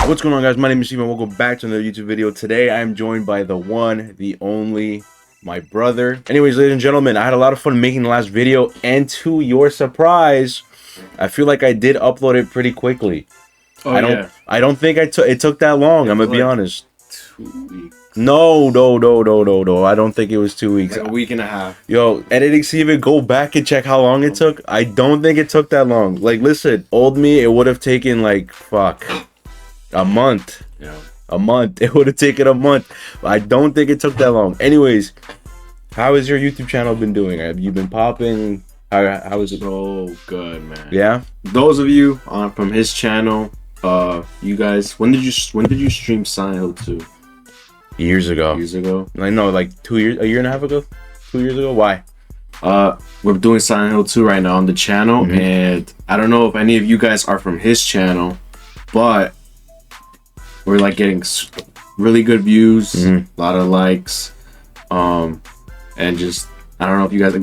What's going on, guys? My name is Steven. Welcome back to another YouTube video. Today I'm joined by the one, the only, my brother. Anyways, ladies and gentlemen, I had a lot of fun making the last video, and to your surprise, I feel like I did upload it pretty quickly. I don't think it took that long. I'm gonna be honest. 2 weeks. No. I don't think it was 2 weeks. Like a week and a half. Yo, editing Steven, go back and check how long it took. I don't think it took that long. Like, listen, old me, it would have taken like a month. Yeah. A month. It would have taken a month. I don't think it took that long. Anyways, how has your YouTube channel been doing? Have you been popping? How is it? So good, man. Yeah. Those of you from his channel, you guys, when did you stream Silent Hill 2? Years ago. Years ago. I know, like 2 years, a year and a half ago. 2 years ago. Why? We're doing Silent Hill 2 right now on the channel, and I don't know if any of you guys are from his channel, but we're like getting really good views, a lot of likes, and just I don't know if you guys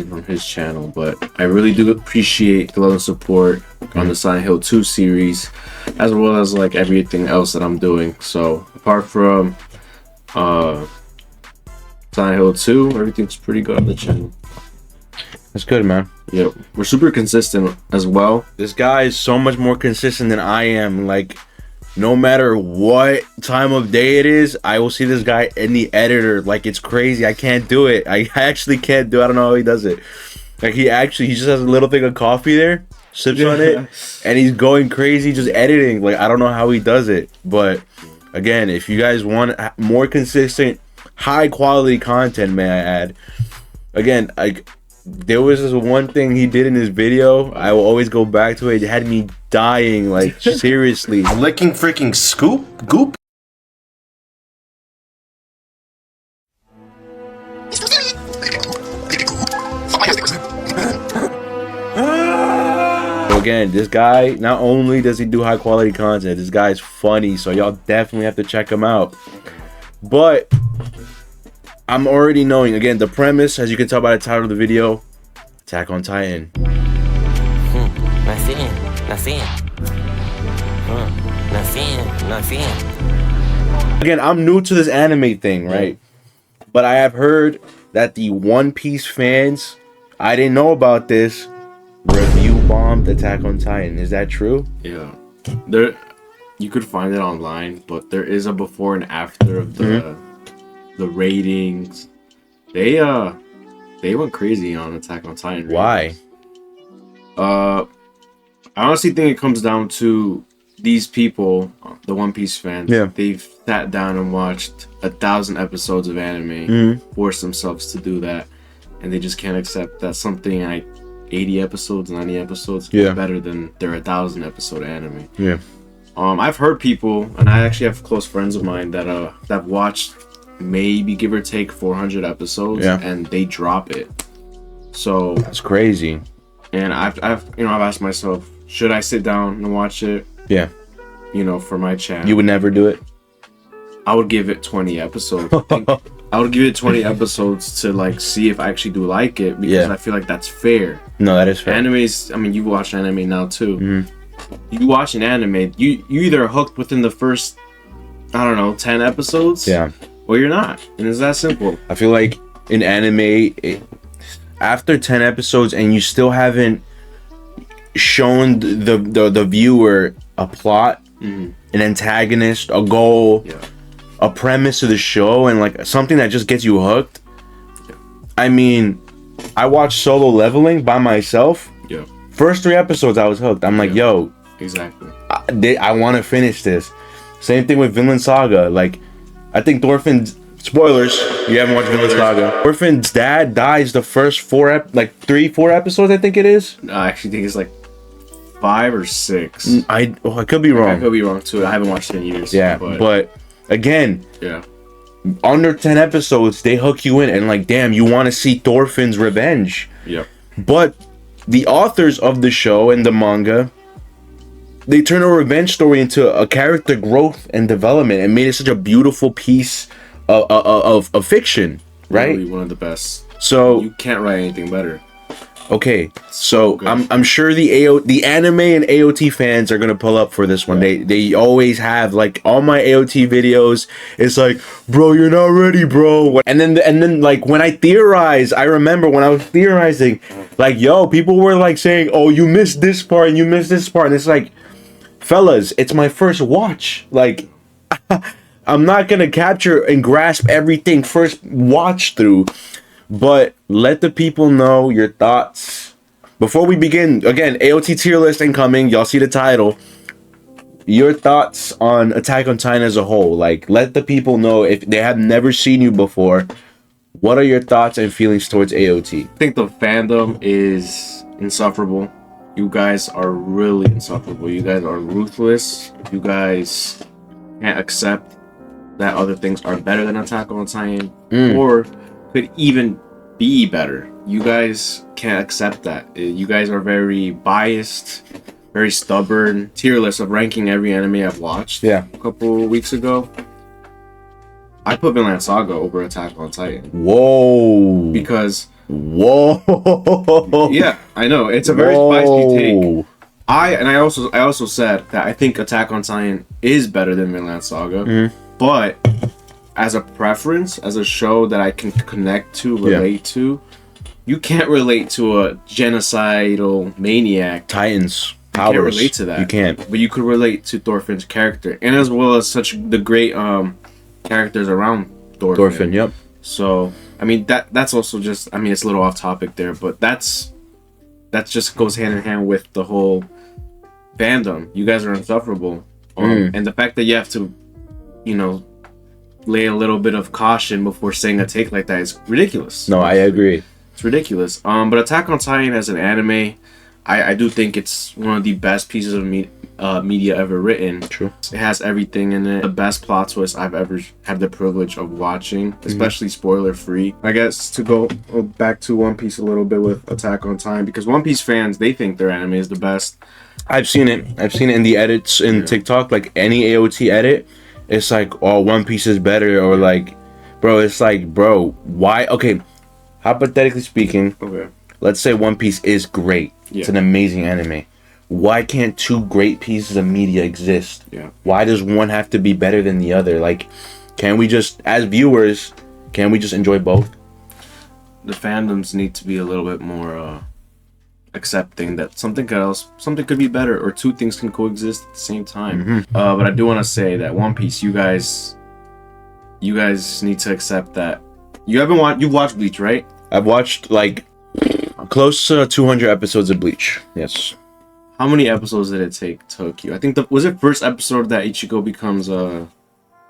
are from his channel, but I really do appreciate the love and support on the Silent Hill 2 series, as well as like everything else that I'm doing. So apart from Silent Hill 2, everything's pretty good on the channel. That's good, man. Yep, we're super consistent as well. This guy is so much more consistent than I am. Like, no matter what time of day it is, I will see this guy in the editor. Like, it's crazy. I can't do it. I actually can't do it. I don't know how he does it. Like, he just has a little thing of coffee there, sips on it, and he's going crazy just editing. Like, I don't know how he does it. But again, if you guys want more consistent, high quality content, may I add, again, there was this one thing he did in his video. I will always go back to it. It had me dying, like, seriously. Licking freaking goop. So again, this guy, not only does he do high quality content, this guy's funny, so y'all definitely have to check him out. But I'm already knowing, again, the premise, as you can tell by the title of the video, Attack on Titan. Again, I'm new to this anime thing, right? But I have heard that the One Piece fans, I didn't know about this, review bombed Attack on Titan. Is that true? Yeah, you could find it online, but there is a before and after of the ratings. They went crazy on Attack on Titan. Why? I honestly think it comes down to these people, the One Piece fans. Yeah. They've sat down and watched 1,000 episodes of anime, forced themselves to do that, and they just can't accept that something like 80 episodes, 90 episodes is better than their 1,000 episode anime. Yeah. I've heard people, and I actually have close friends of mine that watched maybe give or take 400 episodes, and they drop it. So that's crazy. And I've asked myself, should I sit down and watch it? Yeah. For my channel. You would never do it? I would give it 20 episodes. I would give it 20 episodes to like see if I actually do like it, because I feel like that's fair. No, that is fair. Animes, I mean, you watch anime now too. You watch an anime, you either are hooked within the first, I don't know, 10 episodes, or you're not, and it's that simple. I feel like in anime, after 10 episodes and you still haven't shown the viewer a plot, an antagonist, a goal, a premise of the show, and like something that just gets you hooked. I mean, I watched Solo Leveling by myself. First 3 episodes I was hooked. I'm like, yo, exactly. I want to finish this. Same thing with Vinland Saga. Like, I think Thorfinn's, spoilers, you haven't watched Vinland Saga, Thorfinn's dad dies the first 4 episodes, I think it is. No, I actually think it's like 5 or 6. I could be wrong. I could be wrong too. I haven't watched it in years. Yeah, but again, yeah, under 10 episodes, they hook you in, and like, damn, you want to see Thorfinn's revenge. Yep. But the authors of the show and the manga, they turned a revenge story into a character growth and development, and made it such a beautiful piece of fiction, right? Really one of the best. So you can't write anything better. Okay, so good. I'm sure the anime and AOT fans are gonna pull up for this one. They always have, like, all my AOT videos. It's like, bro, you're not ready, bro. And then like when I theorize, I remember when I was theorizing, like, yo, people were like saying, oh, you missed this part and you missed this part, and it's like, fellas, it's my first watch. Like, I'm not gonna capture and grasp everything first watch through. But let the people know your thoughts. Before we begin, again, AOT tier list incoming. Y'all see the title. Your thoughts on Attack on Titan as a whole. Like, let the people know, if they have never seen you before, what are your thoughts and feelings towards AOT? I think the fandom is insufferable. You guys are really insufferable. You guys are ruthless. You guys can't accept that other things are better than Attack on Titan, or could even be better. You guys can't accept that. You guys are very biased, very stubborn. Tier list of ranking every anime I've watched. Yeah. A couple weeks ago, I put Vinland Saga over Attack on Titan. Whoa. Because whoa. yeah, I know it's a very spicy take. I also said that I think Attack on Titan is better than Vinland Saga, but as a preference, as a show that I can connect to, relate to, you can't relate to a genocidal maniac. Titans. You Powers. can't relate to that. You can't. But you could relate to Thorfinn's character, and as well as the great characters around Thorfinn. Thorfinn, yep. So I mean that's also just, I mean, it's a little off topic there, but that just goes hand in hand with the whole fandom. You guys are insufferable, and the fact that you have to, lay a little bit of caution before saying a take like that is ridiculous. No, I agree. It's ridiculous. But Attack on Titan as an anime, I do think it's one of the best pieces of media ever written. True. It has everything in it. The best plot twist I've ever had the privilege of watching, especially spoiler free. I guess to go back to One Piece a little bit with Attack on Titan, because One Piece fans, they think their anime is the best. I've seen it in the edits in TikTok, like any AOT edit. It's like, oh, One Piece is better, or like, bro, it's like, bro, why? Okay, hypothetically speaking, let's say One Piece is great. Yeah. It's an amazing anime. Why can't two great pieces of media exist? Yeah. Why does one have to be better than the other? Like, can we just, as viewers, can we just enjoy both? The fandoms need to be a little bit more accepting that something could be better, or two things can coexist at the same time. But I do want to say that One Piece, you guys need to accept that you've watched Bleach, right? I've watched like close to 200 episodes of Bleach. Yes. How many episodes did it take to hook you? I think was it first episode that Ichigo becomes a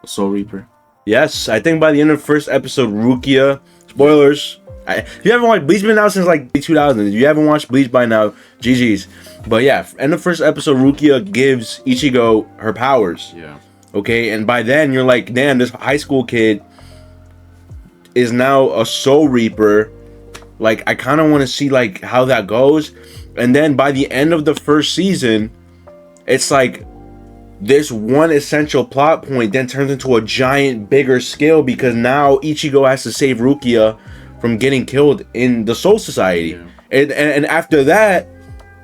Soul Reaper? Yes, I think by the end of the first episode, Rukia, spoilers. If you haven't watched Bleach, been out since like 2000. If you haven't watched Bleach by now, GG's. But yeah, in the first episode, Rukia gives Ichigo her powers. Yeah. Okay, and by then you're like, damn, this high school kid is now a Soul Reaper. Like, I kind of want to see like how that goes. And then by the end of the first season, it's like this one essential plot point then turns into a giant, bigger scale, because now Ichigo has to save Rukia from getting killed in the Soul Society. Yeah. And after that,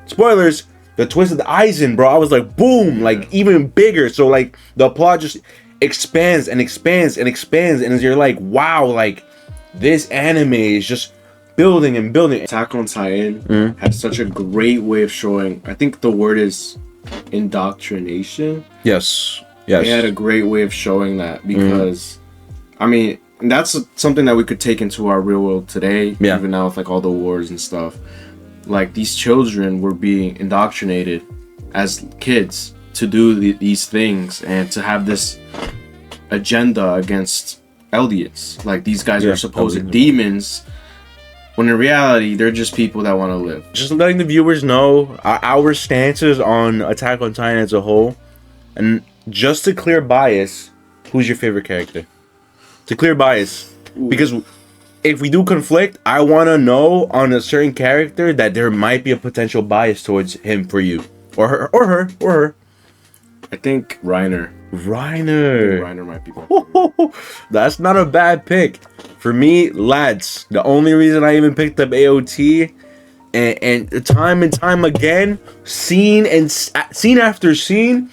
spoilers, the Twisted Aizen, bro, I was like, boom, like even bigger. So like the plot just expands and expands and expands, and you're like, wow, like this anime is just building and building. Attack on Titan has such a great way of showing, I think the word is indoctrination. Yes. They had a great way of showing that, because I mean, that's something that we could take into our real world today, even now with like all the wars and stuff. Like, these children were being indoctrinated as kids to do these things and to have this agenda against Eldians. Like, these guys are supposed demons, when in reality they're just people that want to live. Just letting the viewers know our stances on Attack on Titan as a whole, and just to clear bias, who's your favorite character? To clear bias, because if we do conflict, I want to know on a certain character that there might be a potential bias towards him for you, or her. I think Reiner. Reiner might be better. That's not a bad pick. For me, lads, the only reason I even picked up AOT and time again, scene after scene,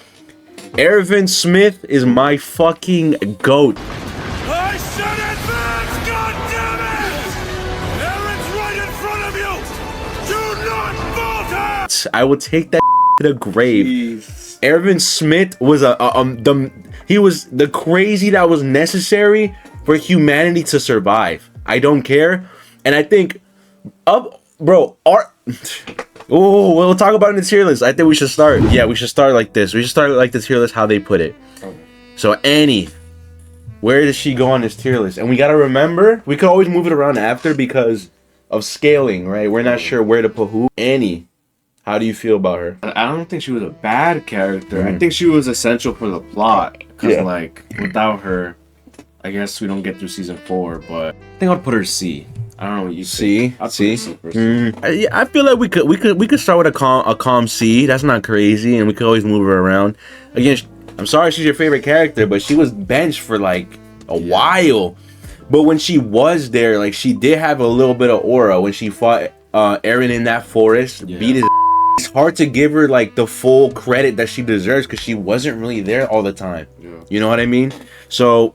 Ervin Smith is my fucking GOAT. I said advance, goddammit! Aaron's right in front of you! Do not falter! I will take that to the grave. Jeez. Ervin Smith was he was the crazy that was necessary for humanity to survive. I don't care, and I think we'll talk about it in the tier list. I think we should start. Yeah, we should start like this. We should start like the tier list how they put it. So Annie, where does she go on this tier list? And we gotta remember, we could always move it around after because of scaling, right? We're not sure where to put who. Annie, how do you feel about her? I don't think she was a bad character. I think she was essential for the plot. Because, like, without her, I guess we don't get through season 4. But I think I'd put her C. I don't know what you C. I'd put C. her C first. Yeah, I feel like we could start with a calm C. That's not crazy, and we could always move her around. Again, I'm sorry she's your favorite character, but she was benched for like a while. But when she was there, like she did have a little bit of aura when she fought Eren in that forest, beat his. It's hard to give her like the full credit that she deserves because she wasn't really there all the time. Yeah. You know what I mean? So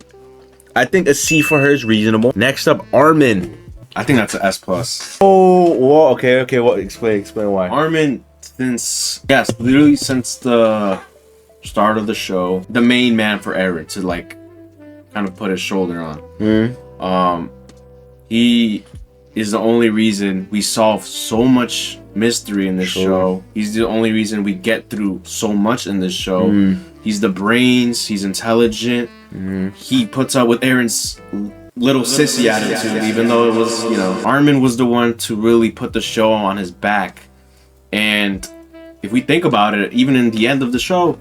I think a C for her is reasonable. Next up, Armin. I think that's an S plus. Oh, well, okay. Well, explain why. Armin, literally since the start of the show, the main man for Eren to like kind of put his shoulder on. He is the only reason we solve so much mystery in this show. He's the only reason we get through so much in this show. He's the brains. He's intelligent. He puts up with Eren's little sissy attitude, even though it was, Armin was the one to really put the show on his back. And if we think about it, even in the end of the show,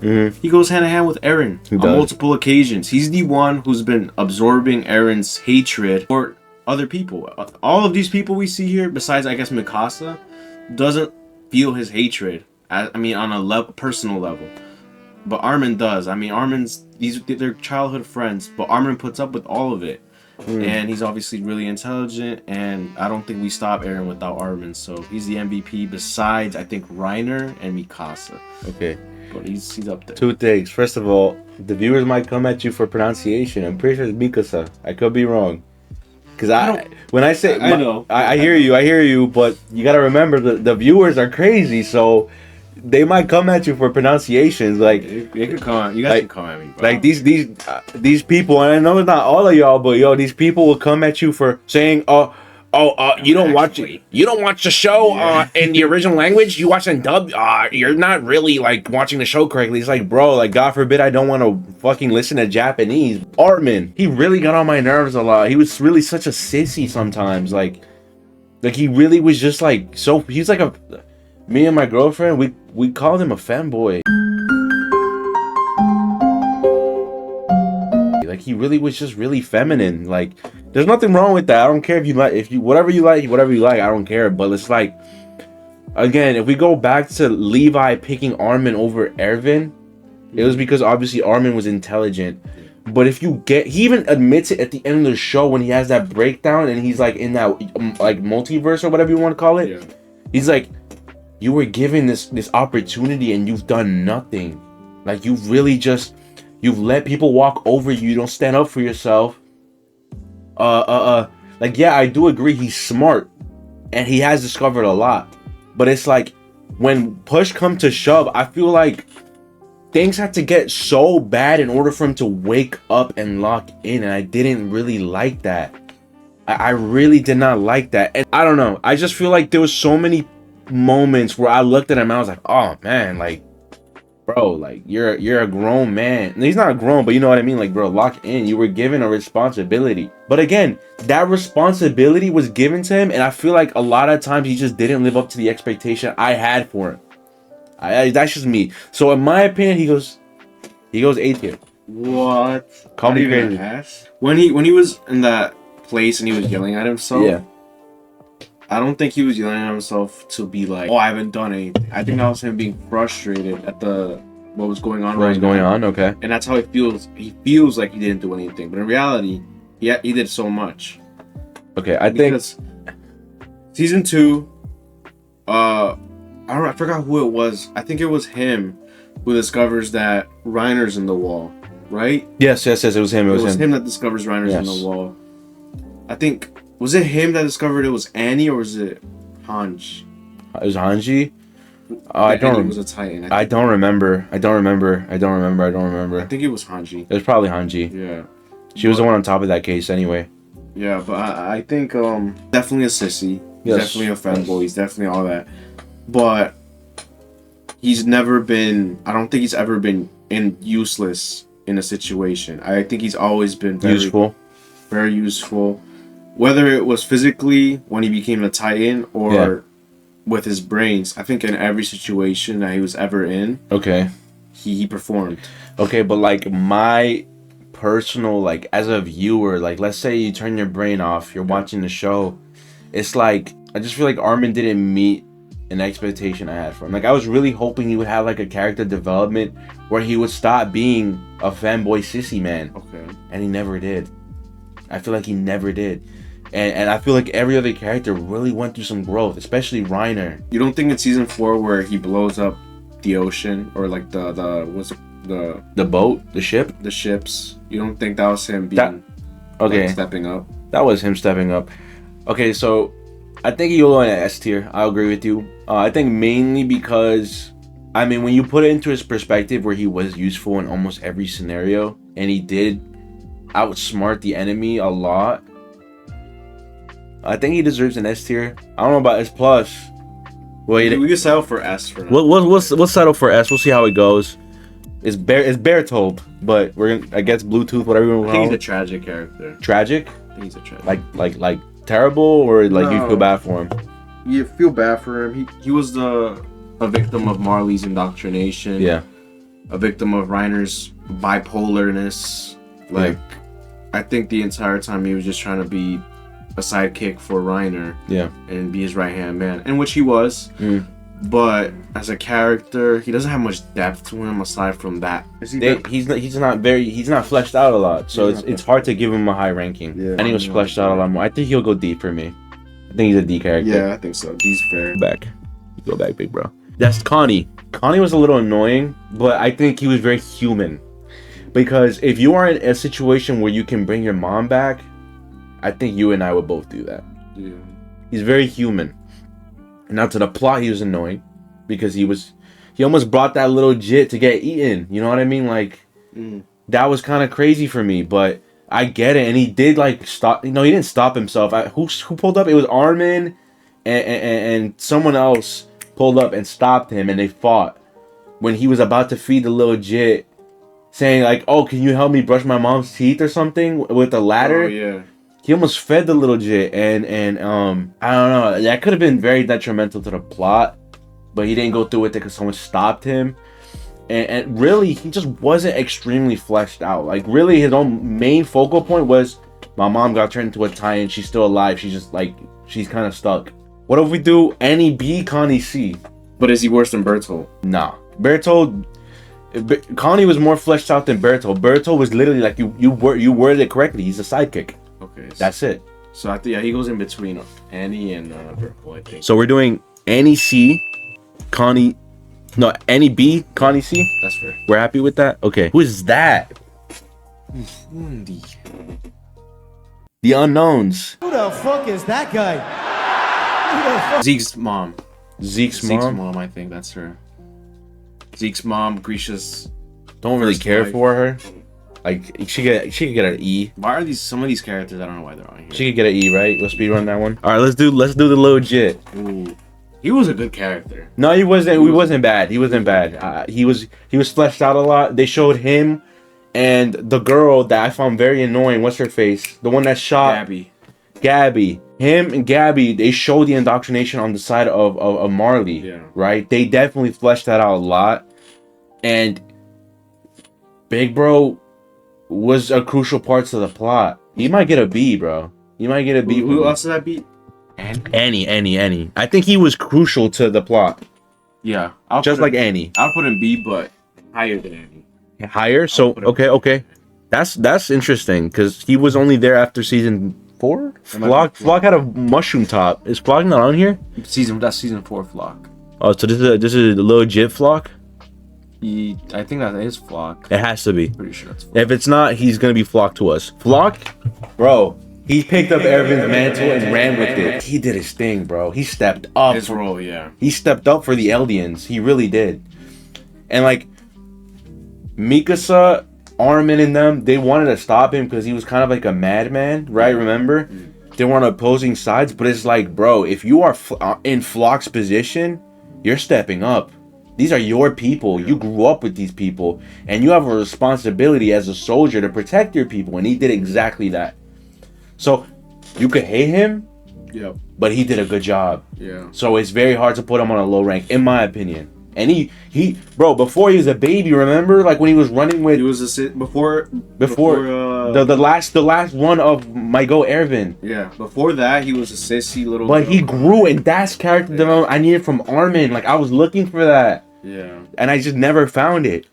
he goes hand in hand with Eren on multiple occasions. He's the one who's been absorbing Eren's hatred for other people. All of these people we see here, besides I guess Mikasa, doesn't feel his hatred. I mean, on a personal level, but Armin does. I mean, they're childhood friends, but Armin puts up with all of it, and he's obviously really intelligent. And I don't think we stop Eren without Armin. So he's the MVP. Besides, I think Reiner and Mikasa. Okay, but he's up there. Two things. First of all, the viewers might come at you for pronunciation. I'm pretty sure it's Mikasa. I could be wrong. Because I hear you, but you gotta remember the viewers are crazy, so they might come at you for pronunciations. Like they could come, you guys can come at me. Bro. Like these people, and I know it's not all of y'all, but these people will come at you for saying, you don't watch the show in the original language. You watch in dub. You're not really like watching the show correctly. It's like, bro, like God forbid I don't want to fucking listen to Japanese. Armin, he really got on my nerves a lot. He was really such a sissy sometimes. Like he really was just like so. He's like me and my girlfriend. We called him a fanboy. Like he really was just really feminine. Like there's nothing wrong with that. I don't care if you whatever you like. I don't care. But it's like, again, if we go back to Levi picking Armin over Erwin, it was because obviously Armin was intelligent. But if you he even admits it at the end of the show when he has that breakdown and he's like in that like multiverse or whatever you want to call it. Yeah. He's like, you were given this opportunity and you've done nothing. Like you've really just you've let people walk over you. You don't stand up for yourself. Like, yeah, I do agree he's smart and he has discovered a lot, but it's like when push come to shove, I feel like things had to get so bad in order for him to wake up and lock in, and I didn't really like that. I really did not like that, and I don't know, I just feel like there was so many moments where I looked at him and I was like, oh man, like bro, like you're a grown man. And he's not grown, but you know what I mean. Like, bro, lock in. You were given a responsibility, but again, that responsibility was given to him, and I feel like a lot of times he just didn't live up to the expectation I had for him. That's just me. So in my opinion, he goes A tier. What? Call me crazy. When he was in that place and he was yelling at himself. Yeah. I don't think he was yelling at himself to be like, oh, I haven't done anything. I think that was him being frustrated at what was going on. Okay. And that's how he feels. He feels like he didn't do anything, but in reality, he did so much. Okay, I think season 2, I forgot who it was. I think it was him who discovers that Reiner's in the wall, right? Yes. It was him. It was him that discovers Reiner's in the wall. I think, was it him that discovered it was Annie, or was it Hanji? It was Hanji. I don't. Annie was a Titan. I don't remember. I remember. I think it was Hanji. It was probably Hanji. Yeah. She was the one on top of that case anyway. Yeah, but I think definitely a sissy. He's definitely a fanboy. He's definitely all that. But he's never been. I don't think he's ever been useless in a situation. I think he's always been very useful. Whether it was physically when he became a Titan or with his brains, I think in every situation that he was ever in, he performed. Okay, but like my personal, like as a viewer, like let's say you turn your brain off, you're watching the show, it's like I just feel like Armin didn't meet an expectation I had for him. Like I was really hoping he would have like a character development where he would stop being a fanboy sissy man. Okay. And he never did. I feel like he never did. And I feel like every other character really went through some growth, especially Reiner. You don't think in season 4 where he blows up the ocean or like the boat, the ship, the ships? You don't think that was him being stepping up? That was him stepping up. Okay, so I think you'll go in S tier. I agree with you. I think mainly because, I mean, when you put it into his perspective where he was useful in almost every scenario and he did outsmart the enemy a lot, I think he deserves an S tier. I don't know about S plus. Well, we can settle for S for now. We'll settle for S. We'll see how it goes. It's Bertold, but I guess Bluetooth, whatever you want to call him. I think he's a tragic character. Tragic? I think he's a tragic. Like terrible, or like you feel bad for him? You feel bad for him. He was a victim of Marley's indoctrination. Yeah. A victim of Reiner's bipolarness. Like, I think the entire time he was just trying to be a sidekick for Reiner. Yeah. And be his right-hand man. And which he was. But as a character, he doesn't have much depth to him aside from that. He's not fleshed out a lot, so it's hard to give him a high ranking. Yeah, and he was fleshed out a lot more. I think he'll go D for me. I think he's a D character. Yeah, I think so. D's fair. Go back, big bro. That's Connie. Connie was a little annoying, but I think he was very human. Because if you are in a situation where you can bring your mom back, I think you and I would both do that. Yeah. He's very human. Now to the plot, he was annoying because he almost brought that little jit to get eaten. You know what I mean? Like that was kind of crazy for me, but I get it. And he did like stop. No, he didn't stop himself. Who pulled up? It was Armin and someone else pulled up and stopped him, and they fought when he was about to feed the little jit, saying like, "Oh, can you help me brush my mom's teeth or something with the ladder?" Oh yeah. He almost fed the little jit, and I don't know. That could have been very detrimental to the plot, but he didn't go through with it because someone stopped him. And really, he just wasn't extremely fleshed out. Like, really, his own main focal point was, my mom got turned into a Titan. She's still alive. She's just like, she's kind of stuck. What if we do Annie B, Connie C? But is he worse than Bertold? Nah, Bertold. Connie was more fleshed out than Bertold. Bertold was literally like you worded it correctly. He's a sidekick. Okay, that's it. So I think he goes in between Annie and Bertold, I think. So we're doing Annie C, Connie, no, Annie B, Connie C. That's fair. We're happy with that. Okay, who is that? The unknowns. Who the fuck is that guy? Zeke's mom. Zeke's mom, I think that's her. Zeke's mom, Grisha's. Don't really care for her. Like she could get an E. Why are some of these characters? I don't know why they're on here. She could get an E, right? Let's speedrun that one. All right, let's do the legit. Ooh. He was a good character. No, he wasn't. He wasn't bad. He wasn't bad. He was fleshed out a lot. They showed him and the girl that I found very annoying. What's her face? The one that shot Gabby. Him and Gabby. They showed the indoctrination on the side of Marley. Yeah. Right. They definitely fleshed that out a lot. And Big Bro was a crucial part to the plot. He might get a B, bro. He might get a B. Who else did I beat? Annie. I think he was crucial to the plot. Yeah. Just like Annie. I'll put him B, but higher than Annie. Higher? So, okay. That's interesting, because he was only there after season 4? It might be Flock had a mushroom top. Is Flock not on here? That's season 4 Flock. Oh, so this is legit Flock? I think that is Flock. It has to be. Pretty sure that's Flock. If it's not, he's gonna be Flock to us. Flock, bro. He picked up Ervin's mantle and ran with it. He did his thing, bro. He stepped up. His role, yeah. He stepped up for the Eldians. He really did. And like Mikasa, Armin, and them, they wanted to stop him because he was kind of like a madman, right? Remember? They were on opposing sides, but it's like, bro, if you are in Flock's position, you're stepping up. These are your people. You grew up with these people, and you have a responsibility as a soldier to protect your people, and he did exactly that. So you could hate him, Yep. but he did a good job. Yeah. So it's very hard to put him on a low rank, in my opinion. And he bro, before he was a baby, remember, like when he was running with He was before the last one of My Go Ervin. yeah, before that he was a sissy little But girl. he grew, and that's character development I needed from Armin. Like I was looking for that, Yeah. and I just never found it.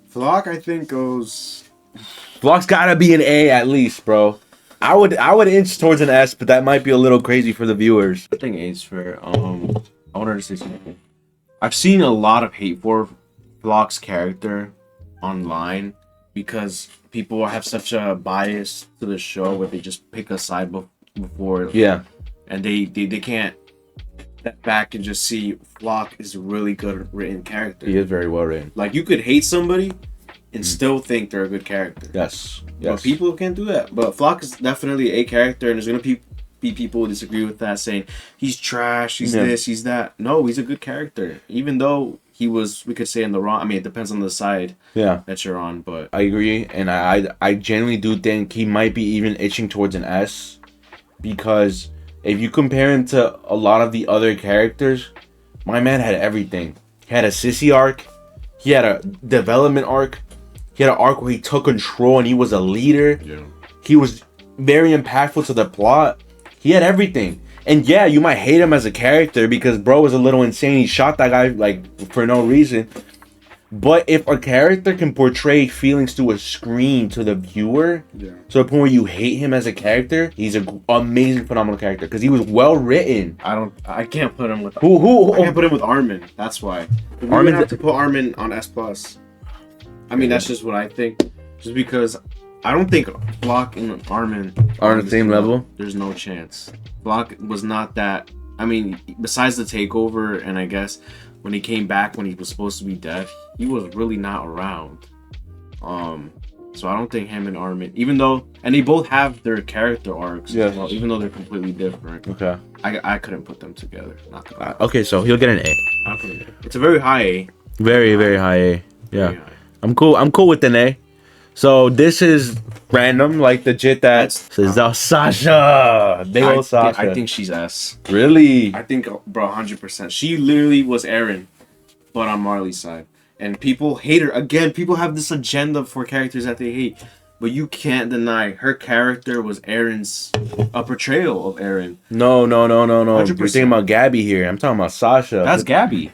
Flock I think goes Flock's gotta be an A at least, bro. I would inch towards an S, but that might be a little crazy for the viewers. I think A's fair. I wanted to say something. I've seen a lot of hate for Flock's character online because people have such a bias to the show where they just pick a side before Yeah, and they can't step back and just see Flock is a really good written character. he is very well written. Like you could hate somebody and still think they're a good character. Yes, But yes. people can't do that. But Flock is definitely a character, and there's gonna be people who disagree with that, saying he's trash, he's Yeah. this, he's that. No, he's a good character, even though he was, we could say, in the wrong. I mean, it depends on the side Yeah. that you're on, but I agree, and I genuinely do think he might be even itching towards an S, because if you compare him to a lot of the other characters, my man had everything. He had a sissy arc, he had a development arc, he had an arc where he took control and he was a leader. yeah, He was very impactful to the plot. He had everything. And yeah, you might hate him as a character because bro was a little insane. He shot that guy like for no reason. But if a character can portray feelings through a screen to the viewer, yeah. to the point where you hate him as a character, he's an amazing, phenomenal character because he was well written. I can't put him with. Who? I can't put him with Armin. That's why. We would Armin's- have to put Armin on S plus. I mean, that's just what I think. Just because I don't think Flock and Armin Are on the same level? There's no chance. Flock was not that. I mean, besides the takeover, and I guess when he came back when he was supposed to be dead, he was really not around. So I don't think him and Armin, even though, and they both have their character arcs, Yes. as well, even though they're completely different. Okay. I couldn't put them together. Not gonna lie. Okay, so he'll get an A. I'll put it. It's a very high A. Very, very high A. Yeah. Very high. I'm cool with an A. So this is random, like the jit that says Sasha. Big old Sasha. I think she's S. Really? I think, bro, 100%. She literally was Eren, but on Marley's side. And people hate her. Again, people have this agenda for characters that they hate. But you can't deny her character was Eren's, a portrayal of Eren. No. 100%. You're thinking about Gabby here. I'm talking about Sasha. That's Gabby.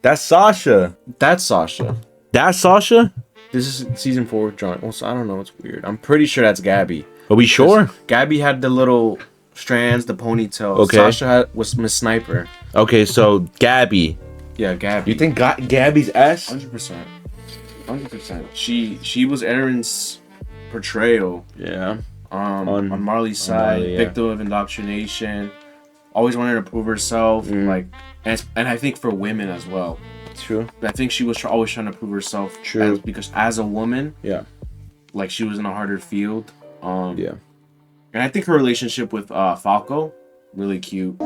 That's Sasha. That's Sasha. That's Sasha? This is season 4, John. Also, I don't know. It's weird. I'm pretty sure that's Gabby. Are we sure? Gabby had the little strands, the ponytail. Okay. Sasha was Miss Sniper. Okay, so Gabby. Yeah, Gabby. You think Gabby's S? 100%. 100%. She was Eren's portrayal Yeah. on Marley's side, Marley, yeah. victim of indoctrination, always wanted to prove herself, like, and I think for women as well. True. I think she was always trying to prove herself. True. Because as a woman, Yeah. like she was in a harder field. Yeah. And I think her relationship with Falco, really cute.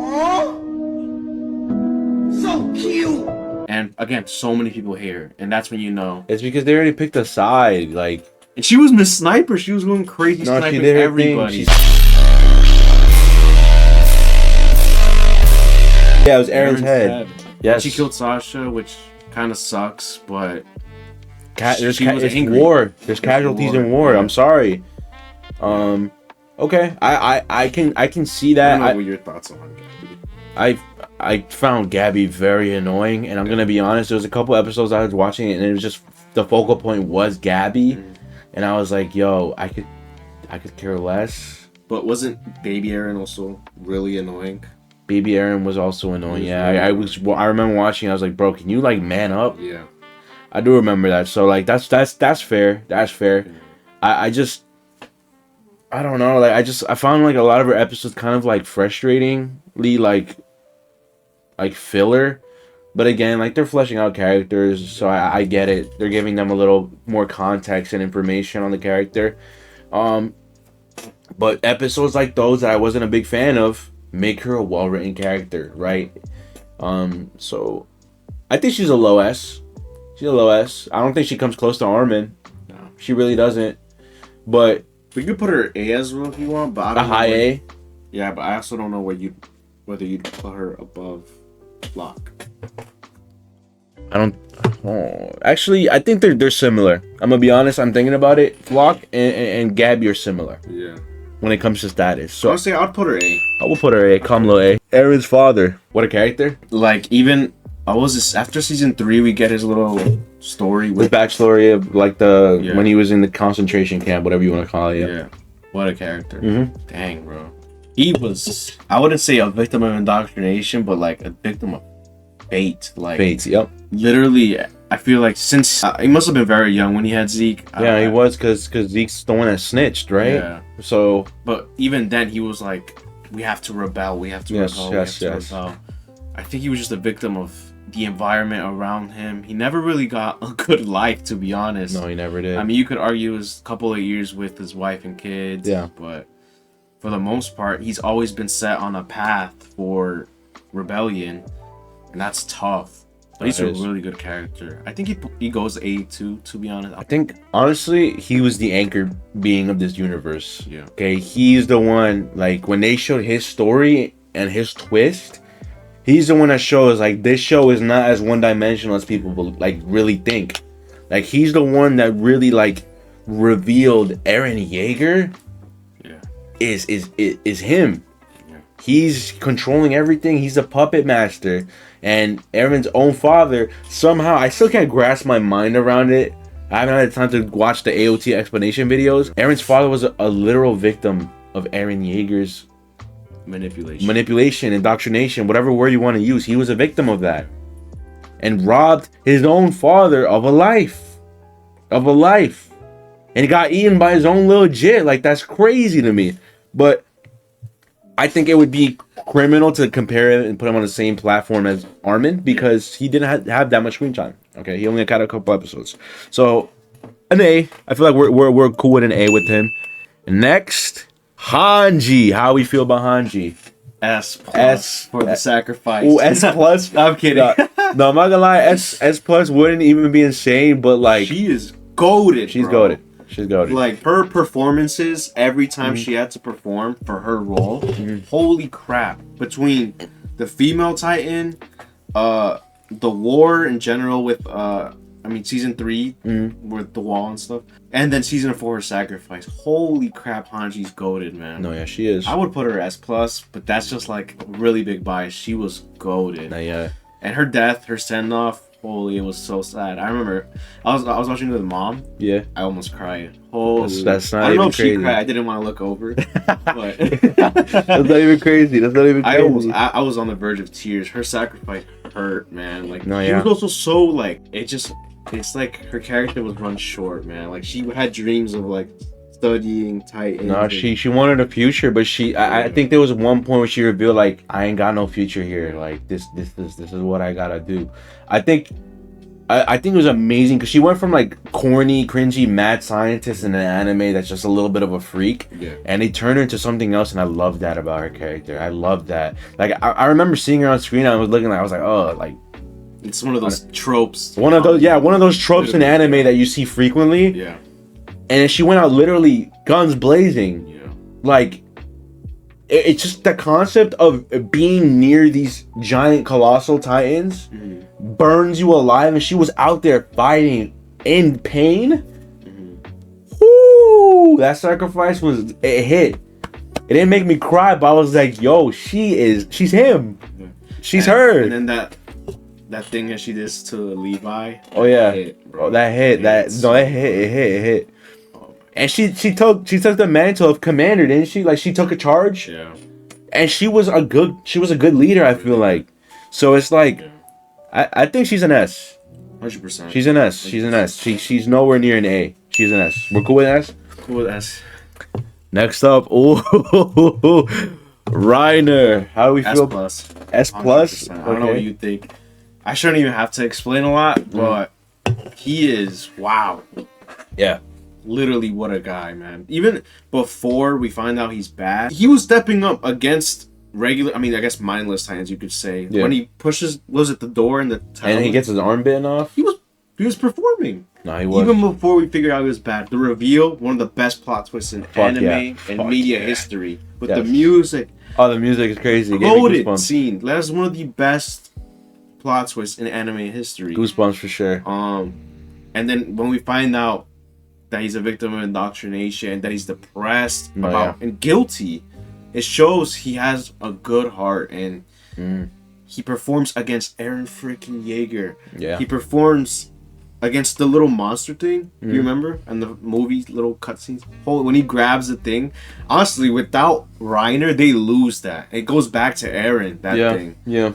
So cute. And again, so many people hate her, and that's when you know. It's because they already picked a side. Like, And she was Miss Sniper. She was going crazy, no, sniping she did her everybody. thing. Yeah, it was Aaron's head. Yes. She killed Sasha, which kind of sucks, but There's she was it's angry. war. There's There's casualties war, in war. yeah. I'm sorry. Okay. I can see I that. don't know what your thoughts are on Gabby. I found Gabby very annoying, and I'm gonna be honest. There was a couple episodes I was watching it, and it was just the focal point was Gabby, and I was like, yo, I could care less. But wasn't Baby Aaron also really annoying? Baby Aaron was also annoying. Yeah, I remember watching. I was like, bro, can you like man up? Yeah. I do remember that. So like that's fair. That's fair. I don't know. Like I found like a lot of her episodes kind of like frustratingly like filler. But again, like they're fleshing out characters, so I get it. They're giving them a little more context and information on the character. But episodes like those that I wasn't a big fan of make her a well-written character, right? So I think she's a low S. She's a low S. I don't think she comes close to Armin. No. She really doesn't. But We could put her A as well if you want, but I a don't know high where- A. Yeah, but I also don't know whether you'd put her above Flock. I don't. Oh, actually, I think they're similar. I'm gonna be honest. I'm thinking about it. Flock and Gabby are similar Yeah. when it comes to status. So Honestly, I'd put her A. I will put her A. Kamlo A. Aaron's father. What a character. Like, even, after season 3, we get his little story His with... backstory of like the Yeah. when he was in the concentration camp, whatever you want to call it. Yeah. What a character. Mhm. Dang, bro. He was, I wouldn't say a victim of indoctrination, but like a victim of fate. Like, Fates. Yep. literally, I feel like since he must have been very young when he had Zeke. Yeah, he was because Zeke's the one that snitched, right? Yeah. So But even then, he was like, we have to rebel. We have to Yes, rebel. yes, we have yes. to rebel. I think he was just a victim of the environment around him. He never really got a good life, to be honest. no, he never did. I mean, you could argue his couple of years with his wife and kids. Yeah. But for the most part, he's always been set on a path for rebellion, and that's tough. But he's That a is. really good character. I think he goes A2, to be honest. I think honestly, he was the anchor being of this universe. Yeah. Okay, he's the one. Like when they showed his story and his twist, he's the one that shows like this show is not as one-dimensional as people like really think. Like he's the one that really like revealed Eren Yeager Yeah. is him. Yeah. He's controlling everything. He's a puppet master. And Eren's own father, somehow, I still can't grasp my mind around it. I haven't had time to watch the AOT explanation videos. Eren's father was a literal victim of Eren Yeager's manipulation, indoctrination, whatever word you want to use. He was a victim of that. And robbed his own father of a life. Of a life. And he got eaten by his own little jit. Like, that's crazy to me. But I think it would be criminal to compare it and put him on the same platform as Armin because he didn't have that much screen time. Okay, he only got a couple episodes. So an A. I feel like we're cool with an A with him. Next, Hanji. How we feel about Hanji? S plus S- for the sacrifice. Oh, S plus. I'm kidding. No, I'm not gonna lie. S plus wouldn't even be insane, but like She is goated. she's bro. goated. She's goated. Like her performances every time she had to perform for her role. Holy crap! Between the female Titan, the war in general with season 3 with the wall and stuff, and then season 4 sacrifice. Holy crap! Hanji's goated, man. No, yeah, she is. I would put her S plus, but that's just like a really big bias. She was goated. Nah, yeah. And her death, her send off, holy, it was so sad. I remember I was watching it with mom. Yeah. I almost cried. Holy, That's not I don't know even if she crazy. cried. I didn't want to look over, but That's not even crazy. That's not even crazy. I was on the verge of tears. Her sacrifice hurt, man. Like No, she yeah. was also so like it's like her character was run short, man. Like she had dreams of like studying Titan. No, she wanted a future, but I think there was one point where she revealed like I ain't got no future here. Like this is what I gotta do. I think it was amazing because she went from like corny, cringy, mad scientist in an anime that's just a little bit of a freak, Yeah. and they turned her into something else, and I love that about her character. I love that. Like I remember seeing her on screen, I was looking like I was like, oh, like It's one of those tropes. one of those tropes in anime that you see frequently. Yeah. And she went out literally guns blazing. Yeah. Like it's just the concept of being near these giant colossal titans burns you alive, and she was out there fighting in pain. Woo! That sacrifice it hit. It didn't make me cry, but I was like, yo, she's him. She's her. And then that thing that she did to Levi. Oh yeah. hit, bro. Oh, that hit. It hit. It hit. And she took the mantle of commander, didn't she? Like she took a charge. Yeah. And she was a good leader, I feel like. So it's like I think she's an S. 100%. She's an S. She's an S. She's nowhere near an A. She's an S. We're cool with S? Cool with S. Next up, Reiner. How do we S feel? plus. S plus? 100%. I don't know what you think. I shouldn't even have to explain a lot, but he is wow. Yeah. Literally, what a guy, man. Even before we find out he's bad, he was stepping up against regular, I mean, I guess mindless Titans, you could say. Yeah. When he pushes, was it the door in the tower? And he gets his arm bitten off? He was performing. No, he was. Even before we figured out he was bad. The reveal, one of the best plot twists in anime and media history. With the music. Oh, the music is crazy. It gave me Coded goosebumps. scene. That's one of the best plot twists in anime history. Goosebumps for sure. And then when we find out that he's a victim of indoctrination, that he's depressed and guilty, it shows he has a good heart, and he performs against Eren freaking Yeager. Yeah. He performs against the little monster thing. You remember? And the movie little cutscenes. When he grabs the thing, honestly, without Reiner, they lose that. It goes back to Eren, that thing. Yeah.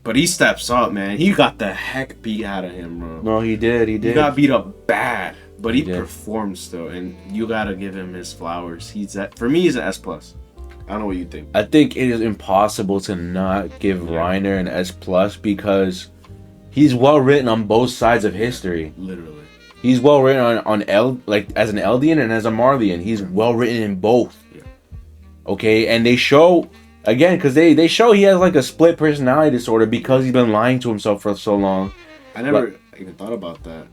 But he steps up, man. He got the heck beat out of him, bro. No, he did. He did. He got beat up bad, but he did. performed still, and you gotta give him his flowers. For me, he's an S plus. I don't know what you think. I think it is impossible to not give Reiner an S plus because he's well written on both sides of history. Literally, he's well written as an Eldian and as a Marleyan. He's well written in both. Yeah. Okay, and they show again because they show he has like a split personality disorder because he's been lying to himself for so long. I never even thought about that.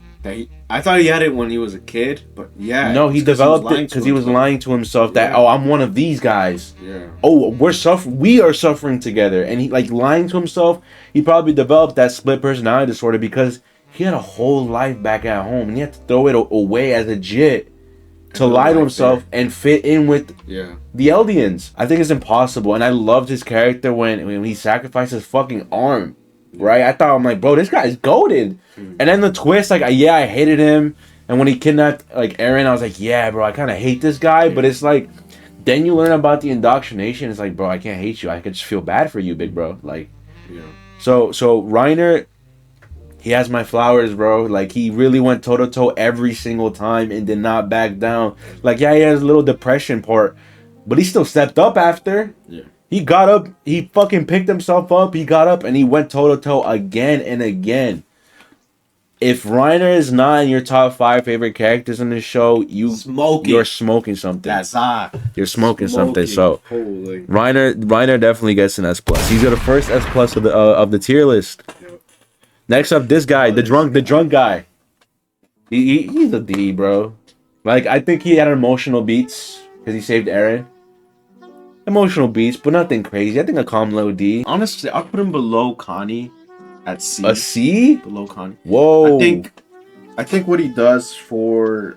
I thought he had it when he was a kid, but yeah. No, he developed it because he was lying to himself that I'm one of these guys. Yeah. Oh, we are suffering together, and he like lying to himself. He probably developed that split personality disorder because he had a whole life back at home, and he had to throw it away as a jit to lie to himself and fit in with the Eldians. I think it's impossible, and I loved his character when he sacrificed his fucking arm. Right, I thought, I'm like, bro, this guy's goated. And then the twist, like, I hated him. And when he kidnapped like Eren, I was like, yeah, bro, I kind of hate this guy. But it's like, then you learn about the indoctrination. It's like, bro, I can't hate you. I could just feel bad for you, big bro. Like, so Reiner, he has my flowers, bro. Like, he really went toe to toe every single time and did not back down. Like, he has a little depression part, but he still stepped up after. Yeah. He got up, he fucking picked himself up, he got up, and he went toe-to-toe again and again. If Reiner is not in your top 5 favorite characters in this show, you're smoking something. That's You're smoking something. So Holy. Reiner definitely gets an S+. He's got the first S+ of the tier list. Next up, this guy, the drunk guy. He's a D, bro. Like, I think he had emotional beats because he saved Eren. Emotional beats, but nothing crazy. I think a calm low D. Honestly, I'll put him below Connie at C. A C? Below Connie. Whoa. I think what he does for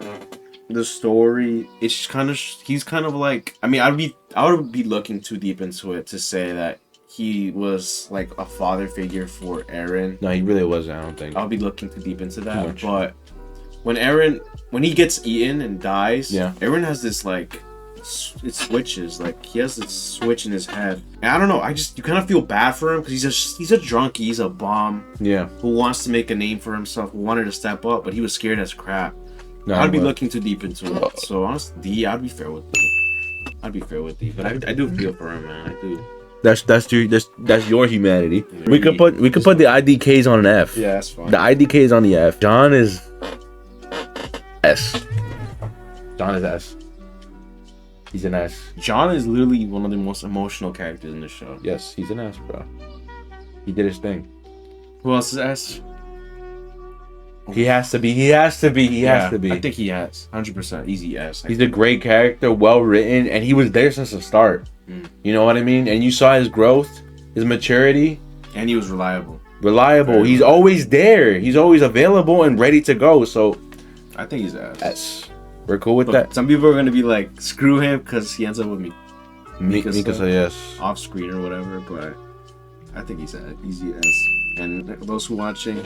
the story, he's kind of like, I mean, I would be looking too deep into it to say that he was like a father figure for Eren. No, he really wasn't, I don't think. I'll be looking too deep into that. But when he gets eaten and dies, Eren has this like, it switches, like he has this switch in his head, and I don't know, you kind of feel bad for him because he's a drunkie, he's a bum, who wants to make a name for himself, who wanted to step up, but he was scared as crap. I'd be looking too deep into it. So honestly, D, I'd be fair with D. But I do feel for him, man. I do. That's your humanity. We could put the IDKs on an F. Yeah, that's fine. The IDK is on the F. John is S. John is S. He's an S. John is literally one of the most emotional characters in the show. Yes, he's an S, bro. He did his thing. Who else is S? He has to be. He has to be. I think he has. 100% easy S. He's a great character, well written, and he was there since the start. You know what I mean? And you saw his growth, his maturity. And he was reliable. He's always there. He's always available and ready to go. So I think he's S. S. We're cool with that. Some people are gonna be like, screw him because he ends up with me. Mika say yes. Off screen or whatever, but I think he's an easy S. And those who are watching,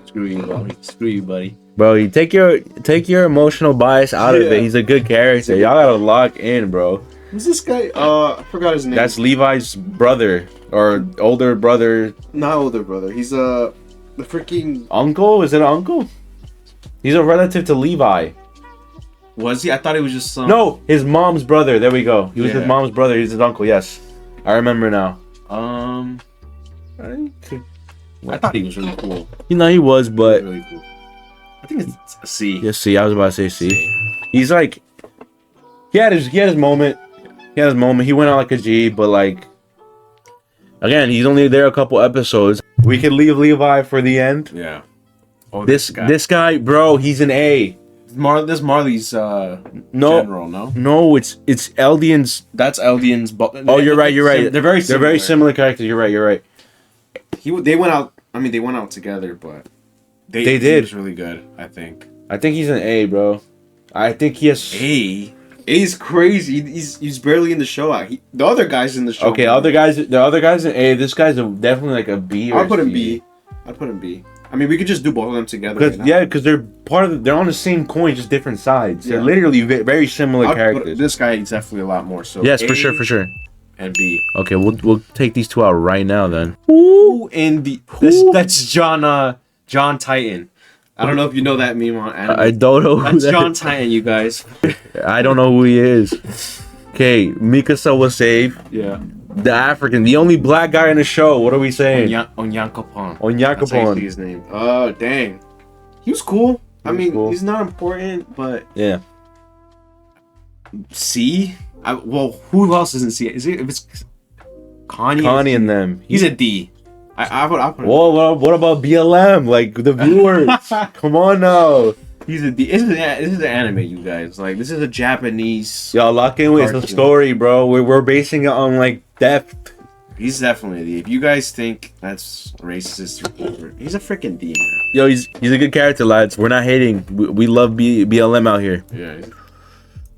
Screw you, buddy. Screw you, buddy. Bro, you take your emotional bias out of Yeah. it. He's a good character. Y'all gotta lock in, bro. Who's this guy? I forgot his name. That's Levi's brother or older brother, not older brother. He's the freaking. uncle. Is it an uncle? He's a relative to Levi. Was he? I thought he was just some. No, his mom's brother. There we go. He was Yeah. his mom's brother. He's his uncle. Yes, I remember now. I thought he was really cool. You know he was, but Really cool. I think it's a C. yes, see, I was about to say, see, he's like, he had his moment. He had his moment. He went out like a G, but like, again, he's only there a couple episodes. We could leave Levi for the end. Yeah. Oh, This guy, bro, he's an A. This Marley's No, general, no? no, it's Eldian's. That's Eldian's. Oh, you're right. You're right. They're very They're very similar characters. You're right. You're right. They went out. I mean, they went out together, but They he did. was really good. I think. I think he's an A, bro. I think he has. A's crazy. He's barely in the show. The other guys in the show. Okay, the other guys in A. This guy's definitely like a B. Or I'd put him C. B. I'd put him B. I mean, we could just do both of them together. Because right now. because they're part of. They're on the same coin, just different sides. They're Yeah. literally very similar I'd put characters. this guy is definitely a lot more. So Yes, for A sure, for sure. And B. Okay, we'll take these two out right now then. Who in the that's John Titan. I don't know if you know that meme on anime. I don't know who That's that John is. Titan, you guys. I don't know who he is. Okay, Mikasa was saved. Yeah. The African, the only black guy in the show. What are we saying? Onyankopon. Onyankopon. That's actually his name. Oh, dang. He was cool. I was mean, cool. he's not important, but Yeah. C? Well, who else isn't C? Is it if it's Kanye? Connie and them. He's a D. I put him. Whoa, what about BLM? Like the viewers. Come on now. He's a D. This is an anime, you guys. Like, this is a Japanese. Y'all lock in with the Cartoon. story, bro. We're basing it on like depth. He's definitely a D. If you guys think that's racist or whatever, he's a freaking D, man. Yo, he's a good character, lads. We're not hating. We love BLM out here. Yeah.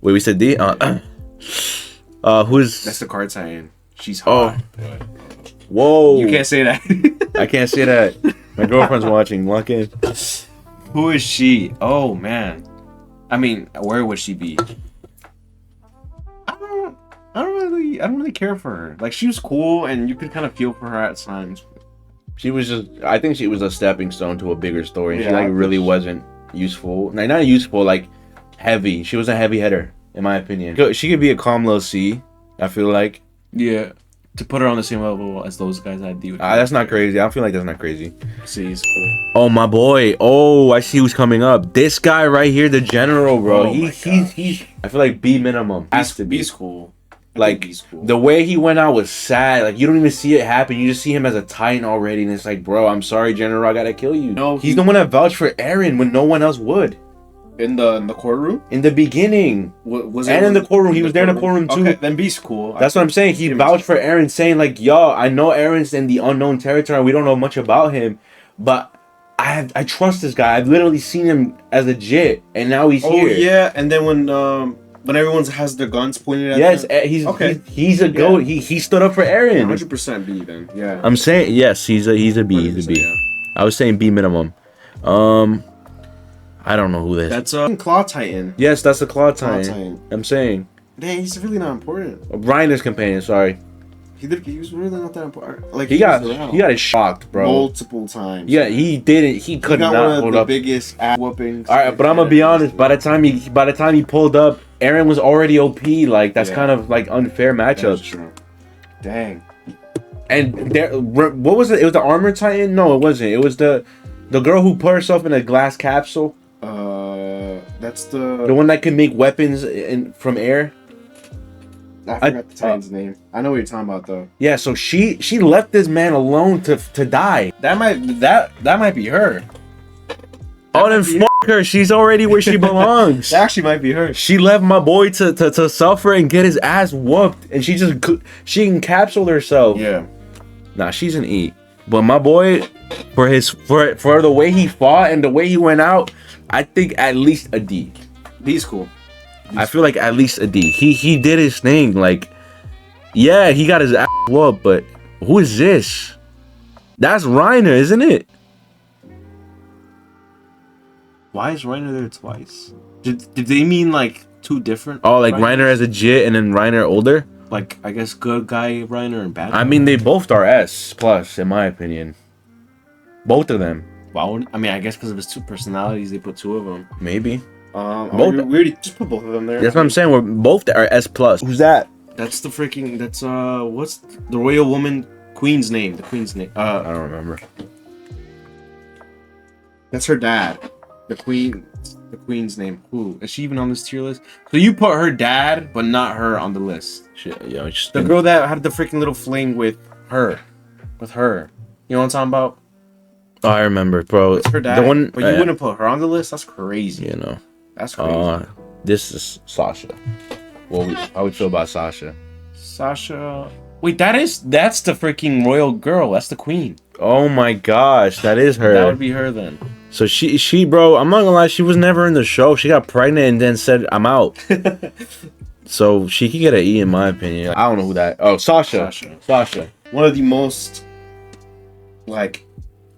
Wait, we said D? Who's... That's the card Titan. She's Oh. hot. But Whoa. you can't say that. I can't say that. My girlfriend's watching. Lock in. Who is she? Oh man. I mean, where would she be? I don't really care for her. Like, she was cool, and you could kind of feel for her at times. She was just... I think she was a stepping stone to a bigger story. She Yeah, I like think really she- wasn't useful. Like, not useful, like heavy. She was a heavy hitter, in my opinion. She could be a calm little C, I feel like. Yeah. To put her on the same level as those guys, I'd do. That's not crazy. I feel like that's not crazy. See, it's cool. Oh, my boy. Oh, I see who's coming up. This guy right here, the general, bro. Oh my He's I feel like B minimum. Has to be. B's cool. I Like, think B's cool. the way he went out was sad. Like, you don't even see it happen. You just see him as a Titan already. And it's like, bro, I'm sorry, General. I gotta kill you. No, He's the one that vouched for Eren when no one else would. in the courtroom. In the beginning. Was And in the courtroom. He was there in the courtroom, too. Okay, then B's cool. That's what I'm saying. He vouched for Eren, saying, like, yo, I know Eren's in the unknown territory. We don't know much about him. But I trust this guy. I've literally seen him as a jit. And now he's Oh here. yeah, and then when everyone has their guns pointed at Yes, them. he's Okay. he's a goat. He stood up for Eren. 100% B then. Yeah. I'm saying yes. He's a B. He's a B. 100%, yeah. I was saying B minimum. I don't know who this. That's Claw Titan. Yes, that's the Claw Claw Titan. Titan. I'm saying Dang, he's really not important. Reiner's companion. Sorry, He was really not that important. Like, he got was around it shocked, bro. multiple times. Yeah, he didn't. He He could got not one of hold the up. biggest ass whoopings. All right, but I'm gonna be honest. By the time he pulled up, Eren was already OP. Like that's Yeah. kind of like unfair That's matchups. true. Dang. And there, what was it? It was the armor Titan. No, it wasn't. It was the girl who put herself in a glass capsule. That's The the. one that can make weapons from air. I forgot the Titan's name. I know what you're talking about though. Yeah, so she left this man alone to die. That might be her. Oh, then fuck her. She's already where she belongs. That actually might be her. She left my boy to suffer and get his ass whooped, and she encapsulated herself. Yeah. Nah, she's an E. But my boy, for the way he fought and the way he went out, I think at least a D. B's cool. I feel like at least a D. He did his thing. Like, yeah, he got his ass whooped, but who is this? That's Reiner, isn't it? Why is Reiner there twice? Did they mean like two different? Oh, like Reiners? Reiner as a Jit and then Reiner older. Like I guess good guy Reiner and bad. I mean, they both are S plus in my opinion. Both of them, Wow. I mean, I guess because of his two personalities, they put two of them. maybe. Both. Both- We already just put both of them there. That's what I'm saying. We're both are S plus. Who's that? That's the freaking. That's what's the royal woman queen's name? The queen's name. I don't remember. That's her dad. The queen's name. Who is she even on this tier list? So you put her dad, but not her on the list. Shit, yo, just The girl that had the freaking little fling with her. You know what I'm talking about? Oh, I remember, bro. It's her dad. The one, but you wouldn't put her on the list. That's crazy. you know. That's crazy. This is Sasha. How we feel about Sasha? Sasha. Wait, that's the freaking royal girl. That's the queen. Oh my gosh, that is her. That would be her then. So she, bro, I'm not gonna lie, she was never in the show. She got pregnant and then said, "I'm out." So she could get an E in my opinion. I don't know who that. Oh, Sasha. Sasha. One of the most, like,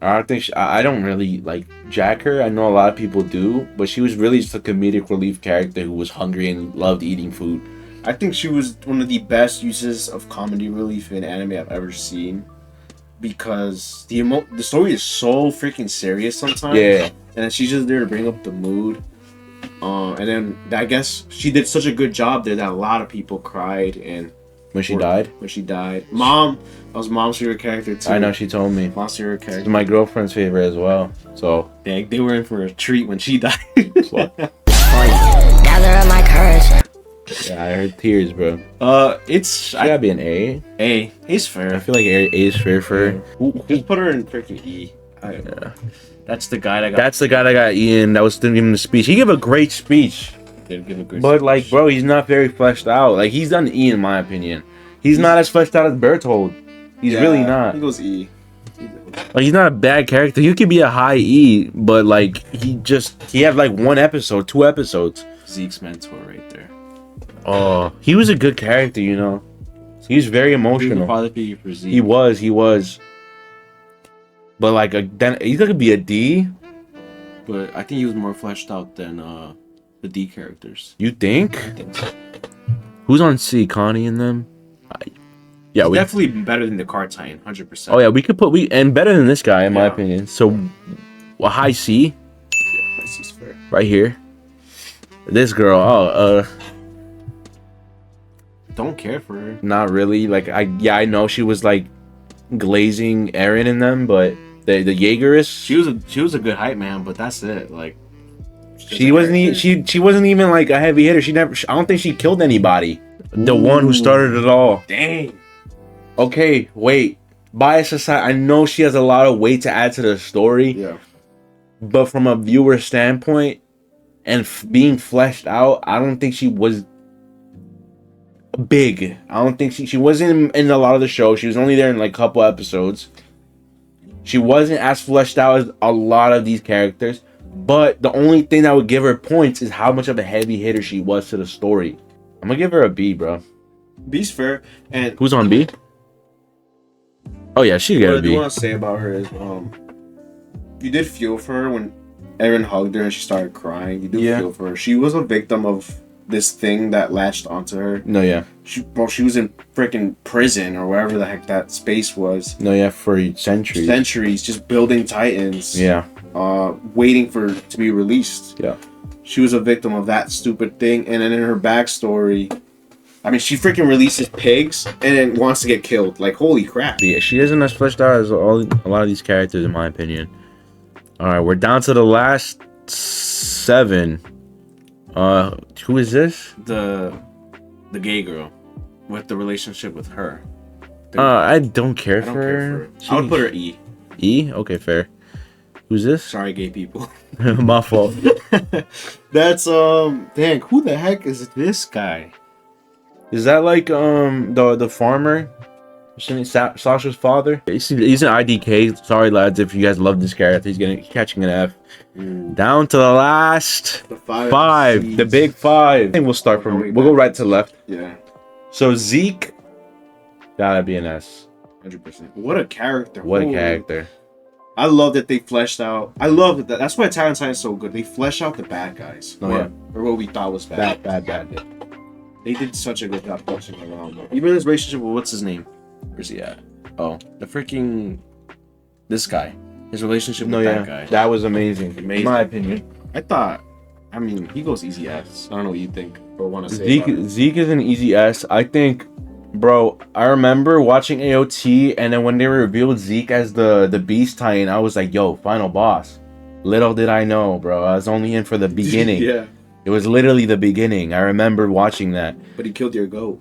I think I don't really like jack her. I know a lot of people do, but she was really just a comedic relief character who was hungry and loved eating food. I think she was one of the best uses of comedy relief in anime I've ever seen, because the story is so freaking serious sometimes. Yeah. And then she's just there to bring up the mood. And then I guess she did such a good job there that a lot of people cried and When she died, When she died, that was Mom's favorite character too. I know she told me. Mom's favorite It's character. my girlfriend's favorite as well. So They were in for a treat when she died. Gather up my courage. yeah, I heard tears, bro. It's She gotta be an A. A's I fair. feel like A is fair for her. Just put her in freaking E. That's the guy that got. That's the guy that got Ian. That was still giving the speech. He gave a great speech, Did give a good but like, bro, he's not very fleshed out. Like, he's done E in my opinion. He's not as fleshed out as Berthold. He's really not. He goes E. Like, he's not a bad character. He could be a high E, but like, he had like 1 episode, 2 episodes. Zeke's mentor right there. Oh, he was a good character, you know. He was very He was emotional. the father figure for Zeke. He was. But like, then he's gonna be a D. But I think he was more fleshed out than the D characters. You think? I think so. Who's on C? Connie and them? Yeah, He's we. definitely better than the card Titan, 100%. Oh yeah, we could put and better than this guy in my Yeah. opinion. So, a high C Yeah, this is fair. right here. This girl, Don't care for her. not really. Like I know she was like glazing Eren in them, but the Jaegerist, She was a good hype man, but that's it. Like she wasn't she wasn't even like a heavy hitter. I don't think she killed anybody. The one who started it all. Dang. Okay, wait. Bias aside, I know she has a lot of weight to add to the story. Yeah. But from a viewer standpoint and being fleshed out, I don't think she was big. I don't think she wasn't in a lot of the show. She was only there in like a couple episodes. She wasn't as fleshed out as a lot of these characters. But the only thing that would give her points is how much of a heavy hitter she was to the story. I'm gonna give her a B, bro. B's fair. And Who's on B? Oh yeah, she what got I a do B. want to say about her is, you did feel for her when Eren hugged her and she started crying. You do Yeah. feel for her. She was a victim of this thing that latched onto her. No, yeah. She was in freaking prison or wherever the heck that space was. No, yeah, for centuries. Centuries, just building titans. Yeah, Waiting to be released. yeah. She was a victim of that stupid thing, and then in her backstory, I mean, she freaking releases pigs and then wants to get killed. Like, holy crap! Yeah, she isn't as fleshed out as a lot of these characters, in my opinion. All right, we're down to the last 7. Who is this? The gay girl with the relationship with her. I don't care I don't for care her. for her. I would put her E. E. Okay, fair. Who's this? Sorry, gay people. My fault. That's dang, who the heck is this guy? Is that like the farmer? Isn't it Sasha's father? He's an IDK. Sorry, lads, if you guys love this character. He's catching an F. Down to the last The 5. The big 5. I think we'll start from. We'll go right to left. Yeah, So Zeke, gotta be an S. 100%. What a character! What a Holy- character. I love that they fleshed out. I love that. That's why Attack on Titan is so good. They flesh out the bad guys. Oh, yeah. Or what we thought was bad. Bad. They did such a good job fleshing around. Bro. Even his relationship with what's his name? Where's he at? Oh, the freaking this guy. His relationship with that guy. That was amazing. Amazing. In my opinion. I mean, he goes easy S. I don't know what you think or want to say. Zeke is an easy S. I think, bro, I remember watching AOT, and then when they revealed Zeke as the Beast Titan, I was like, yo, final boss. Little did I know, bro. I was only in for the beginning. Yeah. It was literally the beginning. I remember watching that. But he killed your goat.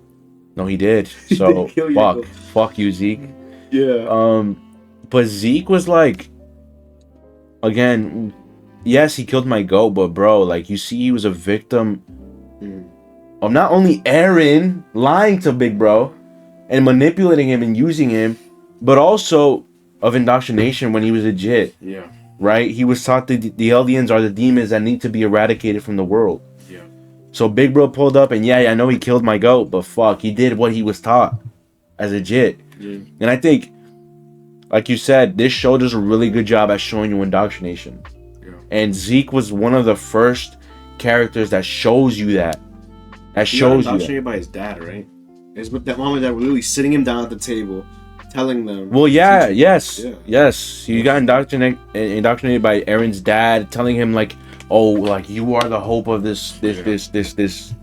No, he did. So Kill your goat. fuck you, Zeke. Yeah. But Zeke was like, again, yes, he killed my goat, but bro, like, you see, he was a victim of not only Eren lying to Big Bro and manipulating him and using him, but also of indoctrination when he was a jit. Yeah. Right? He was taught that the Eldians are the demons that need to be eradicated from the world. Yeah. So Big Bro pulled up, and yeah, I know he killed my goat, but fuck, he did what he was taught as a jit. Yeah. And I think, like you said, this show does a really good job at showing you indoctrination. Yeah. And Zeke was one of the first characters that shows you that. That He got shows you that. indoctrinated by his dad, right? It's with that mom and dad were literally sitting him down at the table, telling them. Well, yeah, teaching- yes, Yeah. yes. He got indoctrinated by Eren's dad, telling him like, "Oh, like you are the hope of this race, this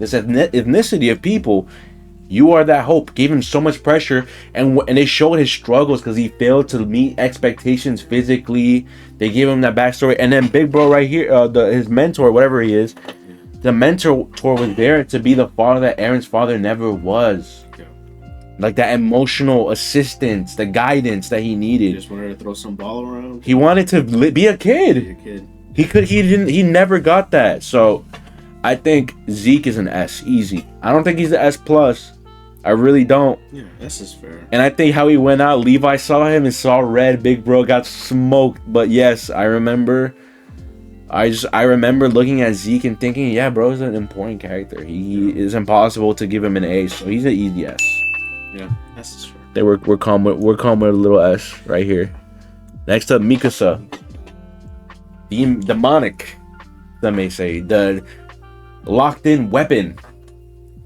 ethnicity of people. You are that hope." Gave him so much pressure, and they showed his struggles because he failed to meet expectations physically. They gave him that backstory, and then Big Bro right here, his mentor, whatever he is, the mentor was there to be the father that Eren's father never was. Like that emotional assistance, the guidance that he He needed. just wanted to throw some ball around. He wanted to be a kid. Be a kid. He never got that. So I think Zeke is an S, easy. I don't think he's an S plus. I really don't. Yeah, this is fair. And I think how he went out, Levi saw him and saw red. Big Bro got smoked. But yes, I remember. I remember looking at Zeke and thinking, yeah, bro is an important character. He is impossible to give him an A, so he's an easy S. Yeah, this is fair. They we're calm with a little S right here. Next up, Mikasa. Demonic, some may say. The locked in weapon.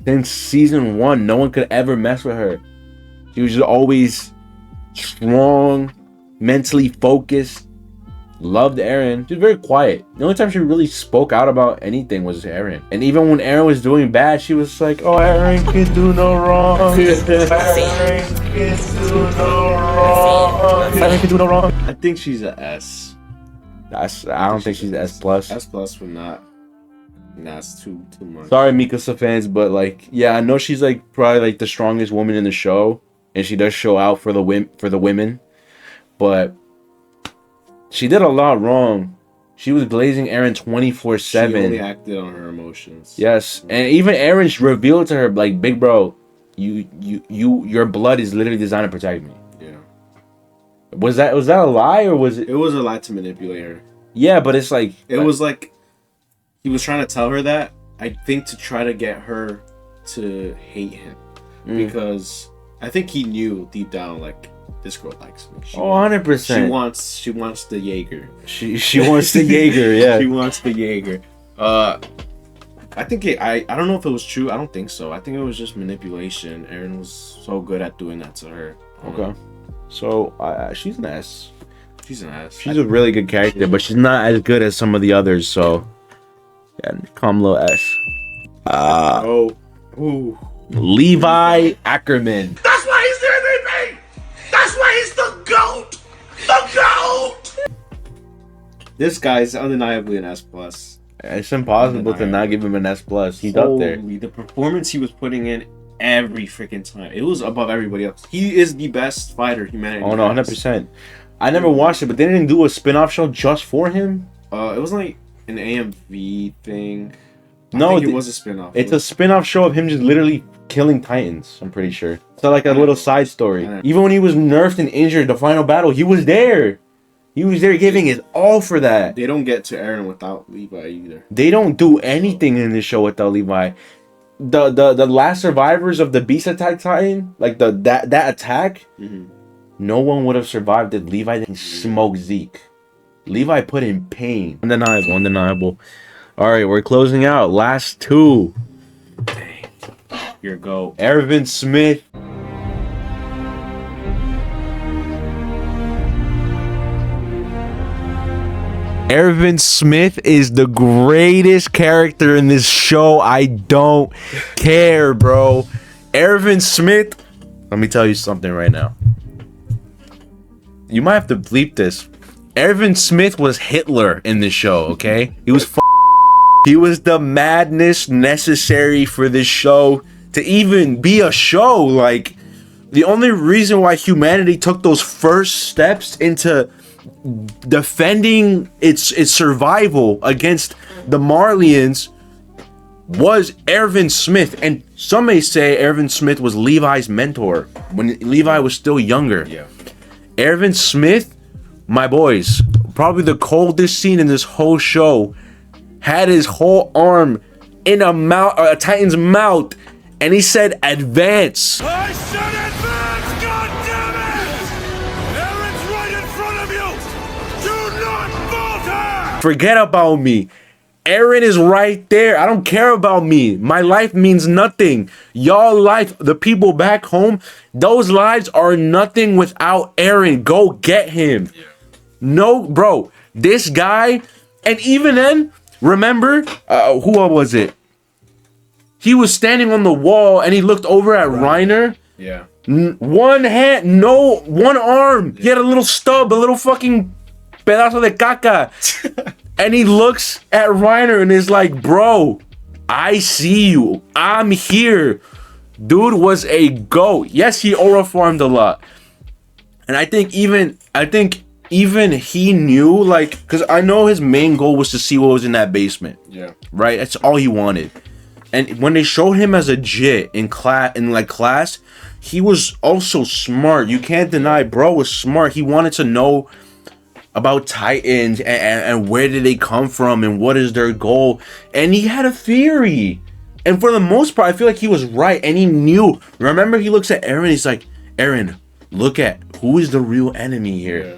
Since season 1, no one could ever mess with her. She was just always strong, mentally focused, loved Eren. She was very quiet. The only time she really spoke out about anything was Eren. And even when Eren was doing bad, she was like, "Oh, Eren can do no wrong. Eren can do no wrong. Eren can do no wrong." I think she's an S. I don't think she's S plus. S plus would not. Nah, it's too much. Sorry, Mikasa fans, but like, yeah, I know she's like probably like the strongest woman in the show, and she does show out for the women, but she did a lot wrong. She was glazing Eren 24/7. She only acted on her emotions. Yes, and even Eren revealed to her like, "Big Bro, your blood is literally designed to protect me." Yeah. Was that a lie or was it? It was a lie to manipulate her. Yeah, but it's like It was like he was trying to tell her that, I think, to try to get her to hate him. Because I think he knew deep down, like, this girl likes me. She 100%. She wants the Jaeger. She wants the Jaeger. Yeah. She wants the Jaeger. I think I don't know if it was true. I don't think so. I think it was just manipulation. Eren was so good at doing that to her. Okay. So she's an S. She's an ass. She's a really good character, but she's not as good as some of the others. So yeah, calm little S. Ooh. Levi Ackerman. That's why he's the MVP! That's why he's the GOAT! The GOAT! This guy's undeniably an S plus. It's impossible to not give him an S plus. He's up there. Holy, the performance he was putting in every freaking time. It was above everybody else. He is the best fighter humanity. Oh no, 100%. I never watched it, but they didn't do a spin-off show just for him. It was like an AMV thing. No, it was a spin-off. It's a spin-off show of him just literally killing Titans, I'm pretty sure. So like a little side story. Even when he was nerfed and injured the final battle, he was there. He was there giving his all for that. They don't get to Eren without Levi either. They don't do anything in this show without Levi. The last survivors of the Beast Attack Titan, like that attack, no one would have survived if Levi didn't smoke Zeke. Levi put in pain. Undeniable, undeniable. All right, we're closing out. Last two. Here go. Ervin Smith. Ervin Smith is the greatest character in this show. I don't care, bro. Ervin Smith. Let me tell you something right now. You might have to bleep this. Ervin Smith was Hitler in this show, okay? He was the madness necessary for this show to even be a show. Like, the only reason why humanity took those first steps into defending its survival against the Marlians was Ervin Smith. And some may say Ervin Smith was Levi's mentor when Levi was still younger. Yeah. Ervin Smith, my boys, probably the coldest scene in this whole show, had his whole arm in a Titan's mouth, and he said, "Advance." I said advance, goddammit! Aaron's right in front of you! Do not falter! Forget about me. Aaron is right there. I don't care about me. My life means nothing. Y'all life, the people back home, those lives are nothing without Aaron. Go get him. Yeah. No, bro. This guy, and even then, remember, who was it? He was standing on the wall and he looked over at Reiner. Yeah. One hand, no, one arm. He had a little stub, a little fucking pedazo de caca. And he looks at Reiner and is like, bro, I see you. I'm here. Dude was a GOAT. Yes, he aura farmed a lot. And I think even he knew, like, because I know his main goal was to see what was in that basement. Yeah. Right? That's all he wanted. And when they showed him as a JIT in class, he was also smart. You can't deny bro was smart. He wanted to know about Titans and where did they come from and what is their goal. And he had a theory. And for the most part, I feel like he was right. And he knew. Remember, he looks at Aaron. He's like, Aaron, look at who is the real enemy here. Yeah.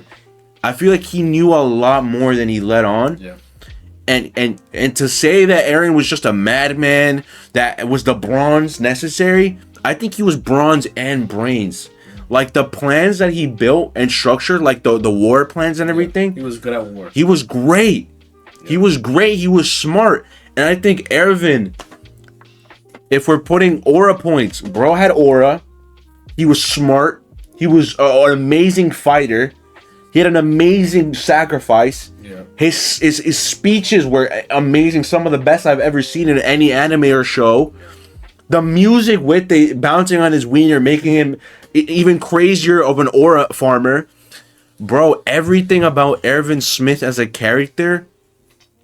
I feel like he knew a lot more than he let on. Yeah. And to say that Aaron was just a madman, that was the bronze necessary, I think he was bronze and brains. Like the plans that he built and structured, like the war plans and everything. He was good at war. He was great. Yeah. He was great. He was smart. And I think Ervin, if we're putting aura points, bro had aura. He was smart. He was an amazing fighter. He had an amazing sacrifice. Yeah. His speeches were amazing. Some of the best I've ever seen in any anime or show. The music with the bouncing on his wiener, making him even crazier of an aura farmer. Bro, everything about Ervin Smith as a character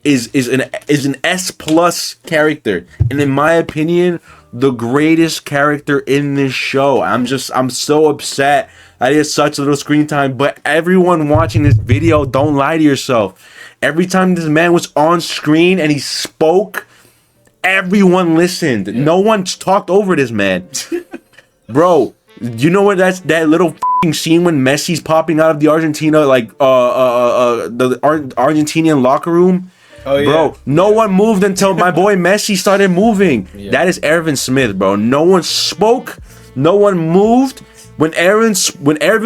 is an S plus character. And in my opinion, the greatest character in this show. I'm so upset that he has such little screen time. But everyone watching this video, don't lie to yourself. Every time this man was on screen and he spoke, everyone listened. Yeah. No one talked over this man. Bro, you know what that little scene when Messi's popping out of the Argentina, like the Argentinian locker room? Oh, yeah. Bro, no one moved until my boy Messi started moving. Yeah. That is Ervin Smith, bro. No one spoke. No one moved. When Ervin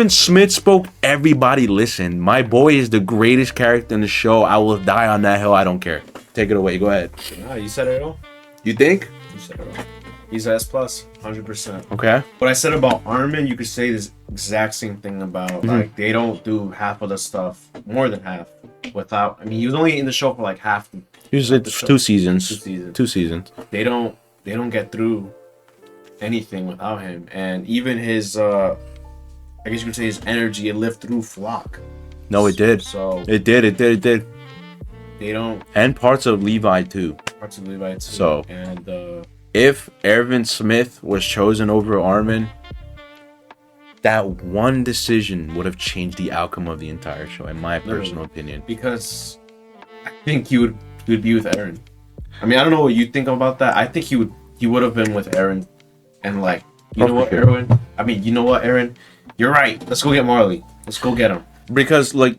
Smith spoke, everybody listened. My boy is the greatest character in the show. I will die on that hill. I don't care. Take it away. Go ahead. No, you said it all. You think? You said it all. He's S plus, 100%. Okay. What I said about Armin, you could say this exact same thing about like they don't do half of the stuff, more than half, without. I mean, he was only in the show for like half. Usually 2 seasons. 2 seasons. They don't get through anything without him, and even his I guess you could say his energy, it lived through Flock. No, it did. So it did. They don't. And parts of Levi too. So and if Ervin Smith was chosen over Armin, that one decision would have changed the outcome of the entire show, in my personal opinion. Because I think he would be with Eren. I mean, I don't know what you think about that. I think he would have been with Eren, and like, you know what, Eren? You're right. Let's go get Marley. Let's go get him. Because, like,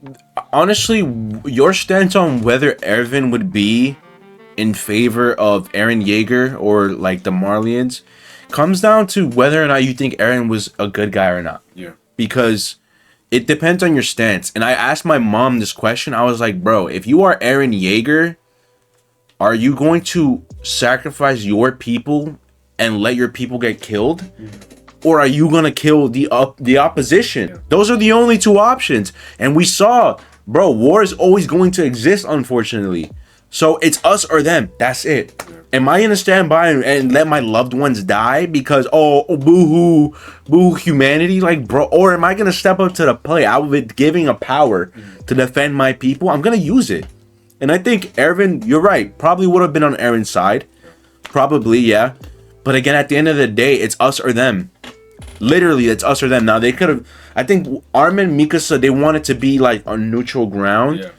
honestly, your stance on whether Erwin would be in favor of Eren Yeager or, like, the Marlians comes down to whether or not you think Eren was a good guy or not. Yeah. Because it depends on your stance. And I asked my mom this question. I was like, bro, if you are Eren Yeager, are you going to sacrifice your people and let your people get killed? Or are you gonna kill the opposition? Yeah. Those are the only two options. And we saw, bro, war is always going to exist, unfortunately. So it's us or them. That's it. Yeah. Am I gonna stand by and let my loved ones die because boo humanity, like, bro? Or am I gonna step up to the plate out of it, giving a power to defend my people? I'm gonna use it. And I think Erwin, you're right, probably would have been on Eren's side. Probably, yeah. But again, at the end of the day, it's us or them. Literally, it's us or them. Now, they could have... I think Armin, Mikasa, they wanted to be, like, on neutral ground.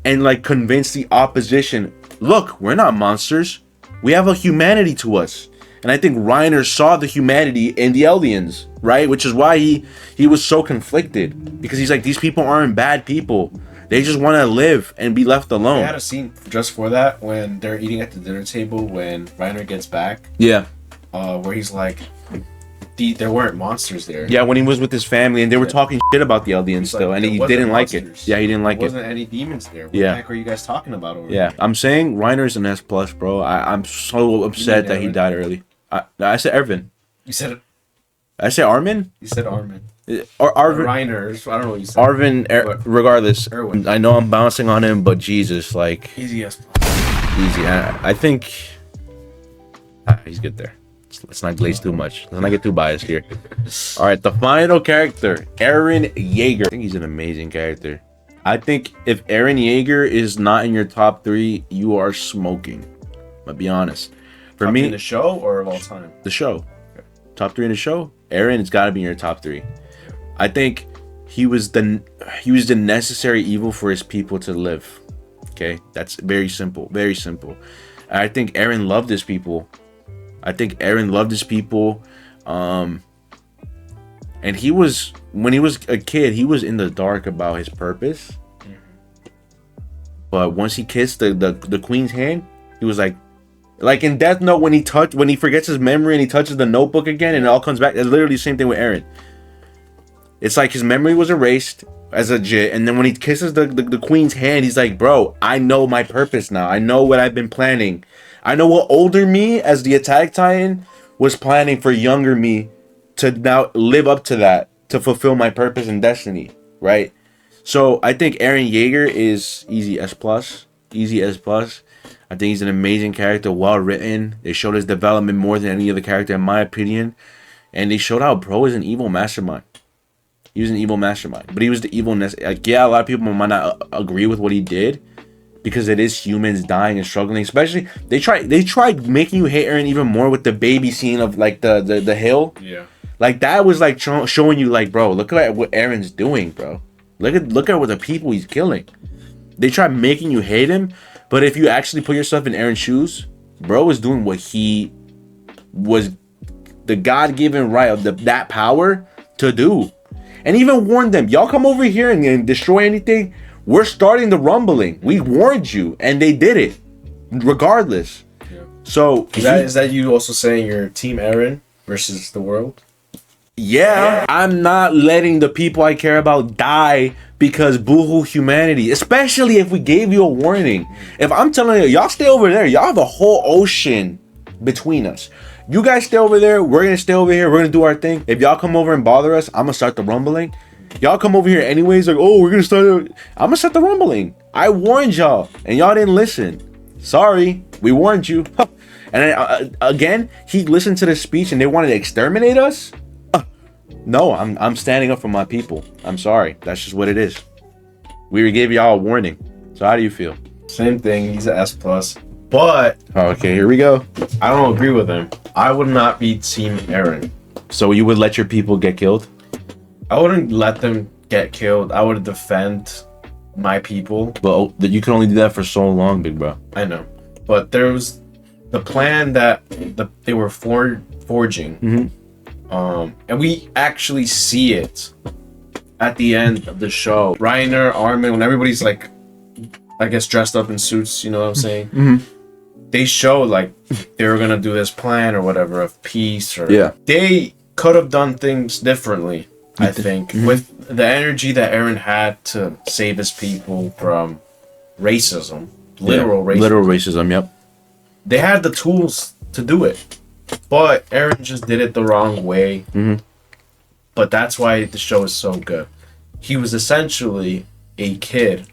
And, like, convince the opposition, look, we're not monsters. We have a humanity to us. And I think Reiner saw the humanity in the Eldians, right? Which is why he was so conflicted. Because he's like, these people aren't bad people. They just want to live and be left alone. They had a scene just for that when they're eating at the dinner table when Reiner gets back. Yeah. Where he's like, there weren't monsters there. Yeah, when he was with his family and they were talking shit about the Eldians still, and he didn't like it. Yeah, he didn't like it. There wasn't any demons there. What the heck are you guys talking about over there? I'm saying Reiner's an S+, bro. I'm so upset that he died early. I said Erwin. You said it. I said Armin? You said Armin. Arvin. Reiner. I don't know what you said. Arvin, regardless. Erwin. I know I'm bouncing on him, but Jesus, like... Easy S+. Easy. I think... he's good there. Let's not glaze too much. Let's not get too biased here. All right, the final character, Eren Yeager. I think he's an amazing character. I think if Eren Yeager is not in your top 3, you are smoking. I'll be honest. For top me, in the show or of all time? The show. Okay. Top 3 in the show. Eren has got to be in your top 3. I think he was the necessary evil for his people to live. Okay, that's very simple. Very simple. And I think Eren loved his people. And he was, when he was a kid, he was in the dark about his purpose. But once he kissed the queen's hand, he was like in Death Note when he forgets his memory and he touches the notebook again and it all comes back. It's literally the same thing with Eren. It's like his memory was erased as a jit, and then when he kisses the queen's hand, he's like, bro, I know my purpose now. I know what I've been planning. I know what older me as the Attack Titan was planning for younger me to now live up to that, to fulfill my purpose and destiny, right? So I think Eren Yeager is easy S+. Easy S+. I think he's an amazing character, well written. They showed his development more than any other character, in my opinion. And they showed how bro is an evil mastermind. He was an evil mastermind. But he was the evilness. Like, yeah, a lot of people might not agree with what he did, because it is humans dying and struggling. Especially, they tried making you hate Eren even more with the baby scene of, like, the hill. Yeah. Like, that was, like, showing you, like, bro, look at what Eren's doing, bro. Look at what the people he's killing. They tried making you hate him, but if you actually put yourself in Eren's shoes, bro was doing what he was the God-given right of that power to do. And even warned them, y'all come over here and destroy anything, we're starting the rumbling. We warned you, and they did it, regardless. Yeah. So is that you also saying you're Team Eren versus the world? Yeah, I'm not letting the people I care about die because boohoo humanity. Especially if we gave you a warning. If I'm telling you, y'all stay over there, y'all have a whole ocean between us. You guys stay over there, we're gonna stay over here, we're gonna do our thing. If y'all come over and bother us, I'm gonna start the rumbling. Y'all come over here anyways, like, oh, we're gonna start. I'm gonna start the rumbling. I warned y'all, and y'all didn't listen. Sorry, we warned you. And then, again, he listened to the speech, and they wanted to exterminate us. No, I'm standing up for my people. I'm sorry. That's just what it is. We gave y'all a warning. So how do you feel? Same thing. He's an S+. But okay, here we go. I don't agree with him. I would not be Team Eren. So you would let your people get killed? I wouldn't let them get killed. I would defend my people. But you can only do that for so long, big bro. I know. But there was the plan that they were forging. And we actually see it at the end of the show. Reiner, Armin, when everybody's like, I guess dressed up in suits, you know what I'm saying? They show like they were gonna do this plan or whatever of peace, or they could have done things differently. I think with the energy that Eren had to save his people from racism, literal racism. Yep. They had the tools to do it, but Eren just did it the wrong way. But that's why the show is so good. He was essentially a kid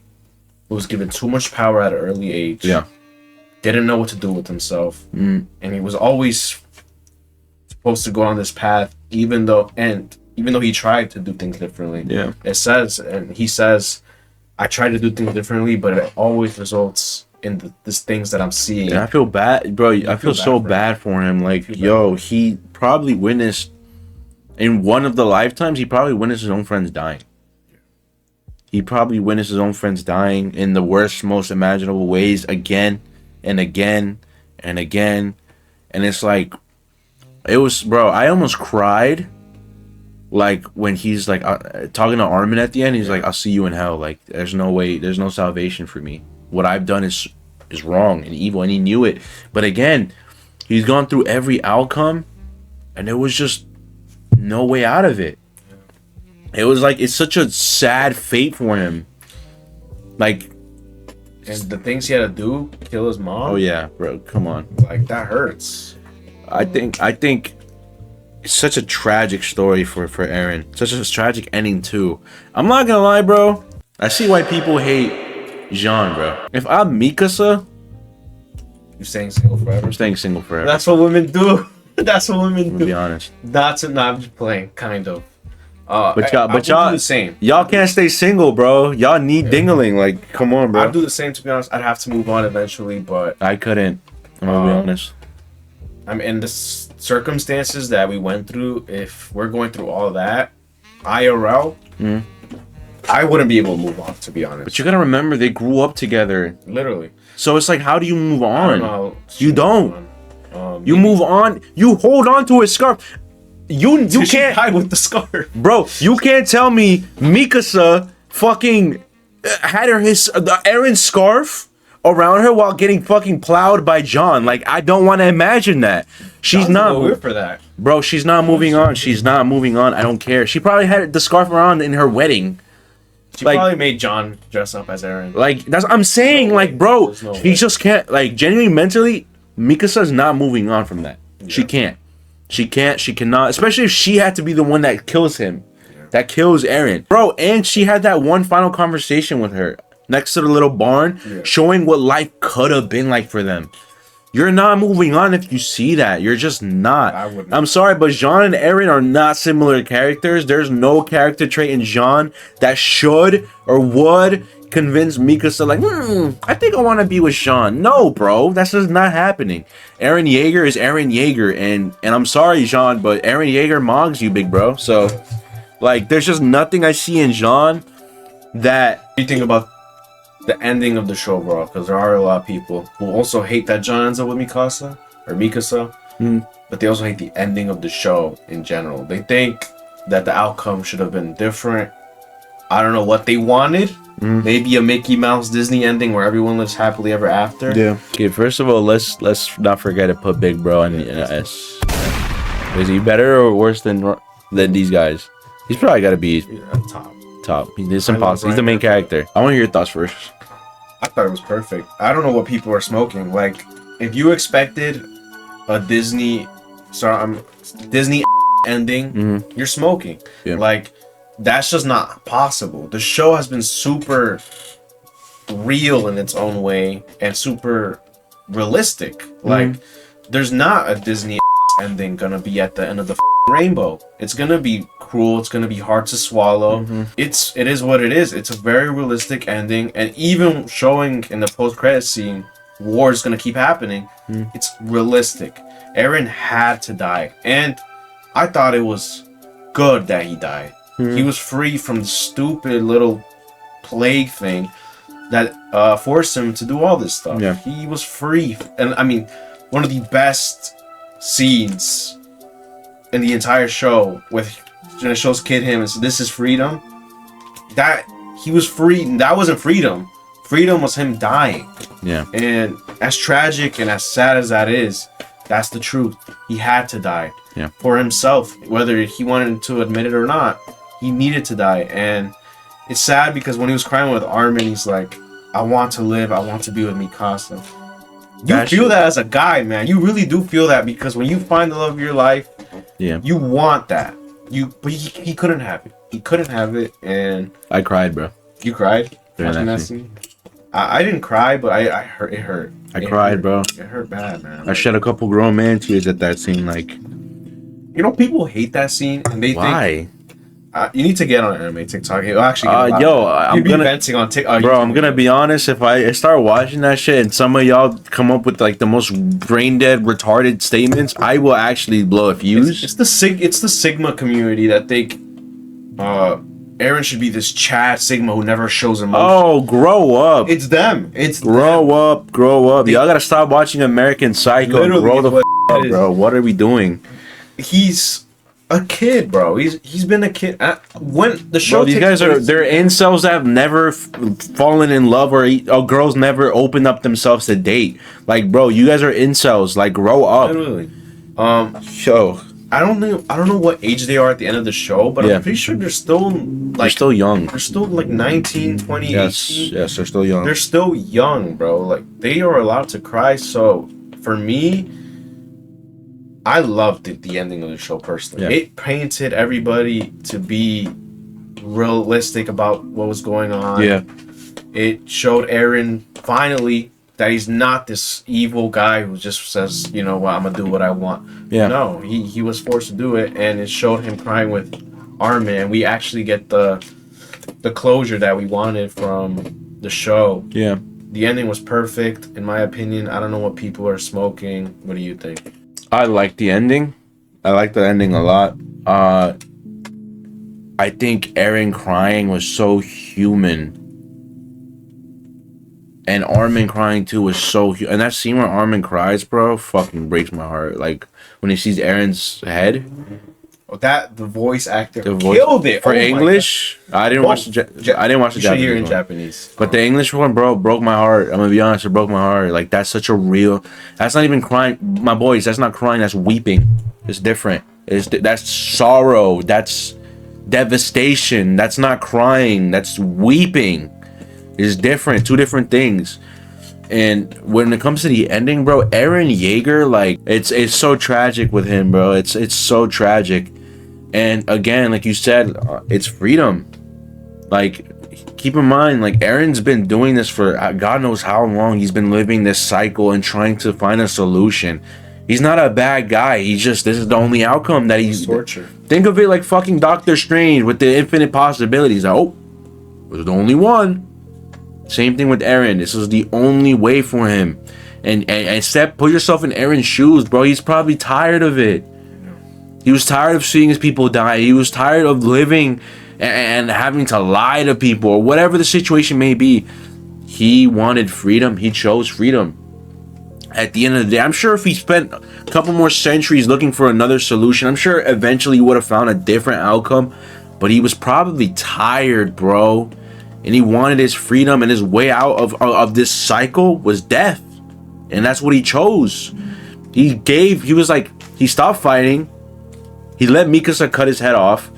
who was given too much power at an early age. Yeah. Didn't know what to do with himself, and he was always supposed to go on this path, even though he tried to do things differently. Yeah. It says, and he says, I try to do things differently, but it always results in these things that I'm seeing. And I feel bad, bro. I feel so bad for him. Like, he probably witnessed, in one of the lifetimes, he probably witnessed his own friends dying. He probably witnessed his own friends dying in the worst, most imaginable ways, again and again and again. And it's like, it was, bro, I almost cried. Like, when he's like talking to Armin at the end, he's like, I'll see you in hell. Like, there's no way, there's no salvation for me. What I've done is wrong and evil, and he knew it. But again, he's gone through every outcome, and there was just no way out of it. It was like, it's such a sad fate for him. Like, and the things he had to do, kill his mom. Oh yeah, bro, come on. Like, that hurts. I think it's such a tragic story for Eren. Such a tragic ending too. I'm not gonna lie, bro. I see why people hate Jean, bro. If I'm Mikasa, You staying single forever? I'm staying single forever. That's what women do. That's what women To do. be honest. That's it. Not just playing, kind of. But I would y'all do the same. Y'all can't stay single, bro. Y'all need dingling. Like, come on, bro. I'd do the same, to be honest. I'd have to move on eventually, but I couldn't. I'm gonna be honest. I'm in the circumstances that we went through. If we're going through all of that, IRL, I wouldn't be able to move on, to be honest. But you gotta remember, they grew up together. Literally. So it's like, how do you move I on? don't know. You don't. You maybe- move on. You hold on to a scarf. You She can't, died with the scarf. bro. You can't tell me Mikasa fucking had the Eren scarf around her while getting fucking plowed by John. Like, I don't want to imagine that. She's Sounds a not, little weird for that. bro. She's not moving on. She's not moving on. I don't care. She probably had the scarf around in her wedding. She Like- probably made John dress up as Eren. Like, that's I'm saying. Like, bro, There's no she way. just can't. Like, genuinely, mentally, Mikasa's not moving on from that. She can't. She can't. She cannot. Especially if she had to be the one that kills him, that kills Eren, bro. And she had that one final conversation with her next to the little barn, showing what life could have been like for them. You're not moving on if you see that. You're just not. I wouldn't. I'm sorry, but Jean and Eren are not similar characters. There's no character trait in Jean that should or would convince Mikasa, like, I think I want to be with Jean. No, bro, that's just not happening. Eren Yeager is Eren Yeager, and I'm sorry, Jean, but Eren Yeager mogs you, big bro. So, like, there's just nothing I see in Jean that. What do you think about the ending of the show, bro? Because there are a lot of people who also hate that John ends up with Mikasa, but they also hate the ending of the show in general. They think that the outcome should have been different. I don't know what they wanted. Maybe a Mickey Mouse Disney ending where everyone lives happily ever after. Yeah. Okay, first of all, let's not forget to put Big Bro in the S. Is he better or worse than these guys? He's probably got to be top. It's impossible. He's the main character. I want to hear your thoughts first. I thought it was perfect. I don't know what people are smoking. Like, if you expected a Disney ending, you're smoking. Yeah. Like, that's just not possible. The show has been super real in its own way and super realistic. Like, there's not a Disney ending gonna be at the end of the rainbow. It's gonna be cruel. It's gonna be hard to swallow. It is what it is. It's a very realistic ending, and even showing in the post-credit scene, war is gonna keep happening. It's realistic. Eren had to die, and I thought it was good that he died. He was free from the stupid little plague thing that forced him to do all this stuff. Yeah. He was free, and I mean, one of the best scenes in the entire show with when it shows Kid him and so this is freedom. That he was free. That wasn't freedom. Freedom was him dying. Yeah. And as tragic and as sad as that is, that's the truth. He had to die. Yeah. For himself, whether he wanted to admit it or not, he needed to die. And it's sad because when he was crying with Armin, he's like, I want to live. I want to be with Mikasa. You feel that as a guy, man. You really do feel that because when you find the love of your life, Yeah. you want that. But he couldn't have it. He couldn't have it, and I cried, bro. you cried During watching that that scene. I didn't cry, but I hurt. It hurt. I It cried, hurt. bro. It hurt bad, man. I shed a couple grown man tears at that scene. Like, You know, people hate that scene, and they think why? you need to get on anime TikTok. You'll actually get a lot. Yo, I'm You'd be gonna, venting on TikTok, bro. I'm gonna be honest. If I start watching that shit and some of y'all come up with like the most brain dead, retarded statements, I will actually blow a fuse. It's the Sigma community that think Aaron should be this Chad Sigma who never shows emotion. Oh, grow up. It's them. It's Grow up, grow up. Y'all gotta stop watching American Psycho. Literally Grow the what f up, it is. bro. What are we doing? He's a kid, bro. He's been a kid. When the show Bro, these takes guys place- they're incels that have never fallen in love or girls never opened up themselves to date. Like, bro, you guys are incels. Like, grow up. Literally. Yo, I don't know what age they are at the end of the show, but Yeah. I'm pretty sure they're still they're like still young. they're still like 19, 20, Yes, 18. yes, they're still young. They're still young, bro. Like they are allowed to cry. So for me, I loved the ending of the show personally. Yeah. It painted everybody to be realistic about what was going on. Yeah, It showed Aaron finally that he's not this evil guy who just says, you know what, I'm gonna do what I want. yeah. No, he was forced to do it, and it showed him crying with Armin. And we actually get the closure that we wanted from the show. Yeah. The ending was perfect, in my opinion. I don't know what people are smoking. What do you think? I like the ending. I like the ending a lot. I think Eren crying was so human. And Armin crying too was so and that scene where Armin cries, bro, fucking breaks my heart. Like when he sees Eren's head, Oh, the voice actor the voice killed it for Oh my English. I didn't watch the I didn't watch the God. You should hear Japanese in one. Japanese. But the English one, bro, broke my heart. I'm gonna be honest, it broke my heart. Like that's such a real. That's not even crying, my boys. That's not crying. That's weeping. It's different. That's sorrow. That's devastation. That's not crying. That's weeping. It's different. Two different things. And when it comes to the ending, bro, Eren Yeager, like it's so tragic with him, bro. It's so tragic. And again, like you said, it's freedom. Like, keep in mind, like Eren's been doing this for God knows how long. He's been living this cycle and trying to find a solution. He's not a bad guy. He's just, this is the only outcome that he's Torture. Think of it like fucking Doctor Strange with the infinite possibilities. Like, oh, there's the only one. Same thing with Eren. This was the only way for him. And Seth, put yourself in Eren's shoes, bro. He's probably tired of it. He was tired of seeing his people die. He was tired of living and having to lie to people or whatever the situation may be. He wanted freedom. He chose freedom. At the end of the day, I'm sure if he spent a couple more centuries looking for another solution, I'm sure eventually he would have found a different outcome. But he was probably tired, bro. And he wanted his freedom, and his way out of this cycle was death. And that's what he chose. He stopped fighting. He let Mikasa cut his head off.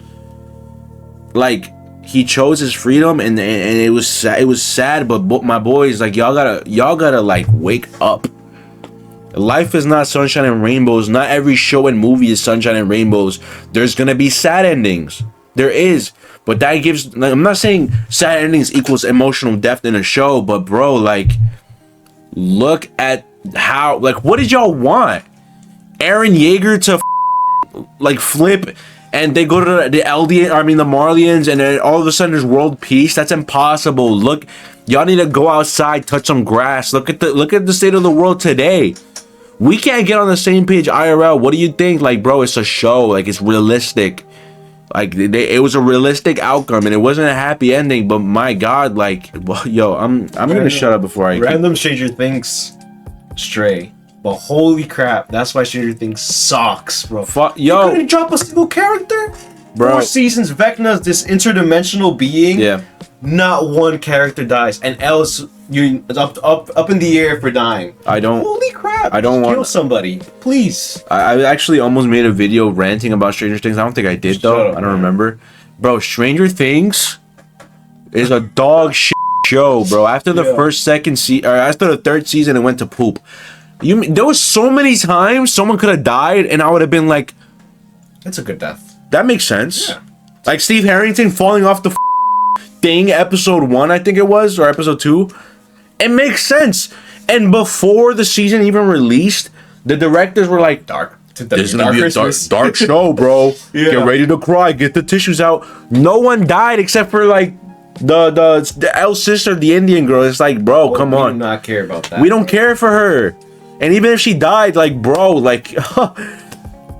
Like, he chose his freedom, and it was sad, but my boys, like, y'all gotta like wake up. Life is not sunshine and rainbows. Not every show and movie is sunshine and rainbows. There's gonna be sad endings. There is. But that gives, like, I'm not saying sad endings equals emotional depth in a show, but bro, like, look at how, like, what did y'all want? Eren Yeager to like flip and they go to the Marlians, and then all of a sudden there's world peace? That's impossible. Look, y'all need to go outside, touch some grass. Look at the state of the world today. We can't get on the same page IRL. What do you think? Like, bro, it's a show. Like, it's realistic. Like, it was a realistic outcome, and it wasn't a happy ending. But my God, like, well, yo, I'm gonna shut up before I. Random Stranger thinks Stray, But holy crap, that's why Stranger Things sucks, bro. You Yo, couldn't drop a single character? bro. 4 seasons, Vecna's this interdimensional being. Yeah. Not one character dies, and else you up in the air for dying. I don't. Holy crap! I don't just want- kill somebody, please. I actually almost made a video ranting about Stranger Things. I don't think I did Shut though. up, I don't man. remember. Bro, Stranger Things is a dog shit show, bro. After the after the third season, it went to poop. There was so many times someone could have died, and I would have been like, It's a good death. that makes sense. Yeah. Like Steve Harrington falling off the thing, episode 1, I think it was, or episode 2. It makes sense. And before the season even released, the directors were like, Dark. this is gonna be a dark show, bro. Yeah. Get ready to cry. Get the tissues out. No one died except for like the L sister, the Indian girl. It's like, bro, come We do on. not care about that. We don't care for her. And even if she died, like, bro, like,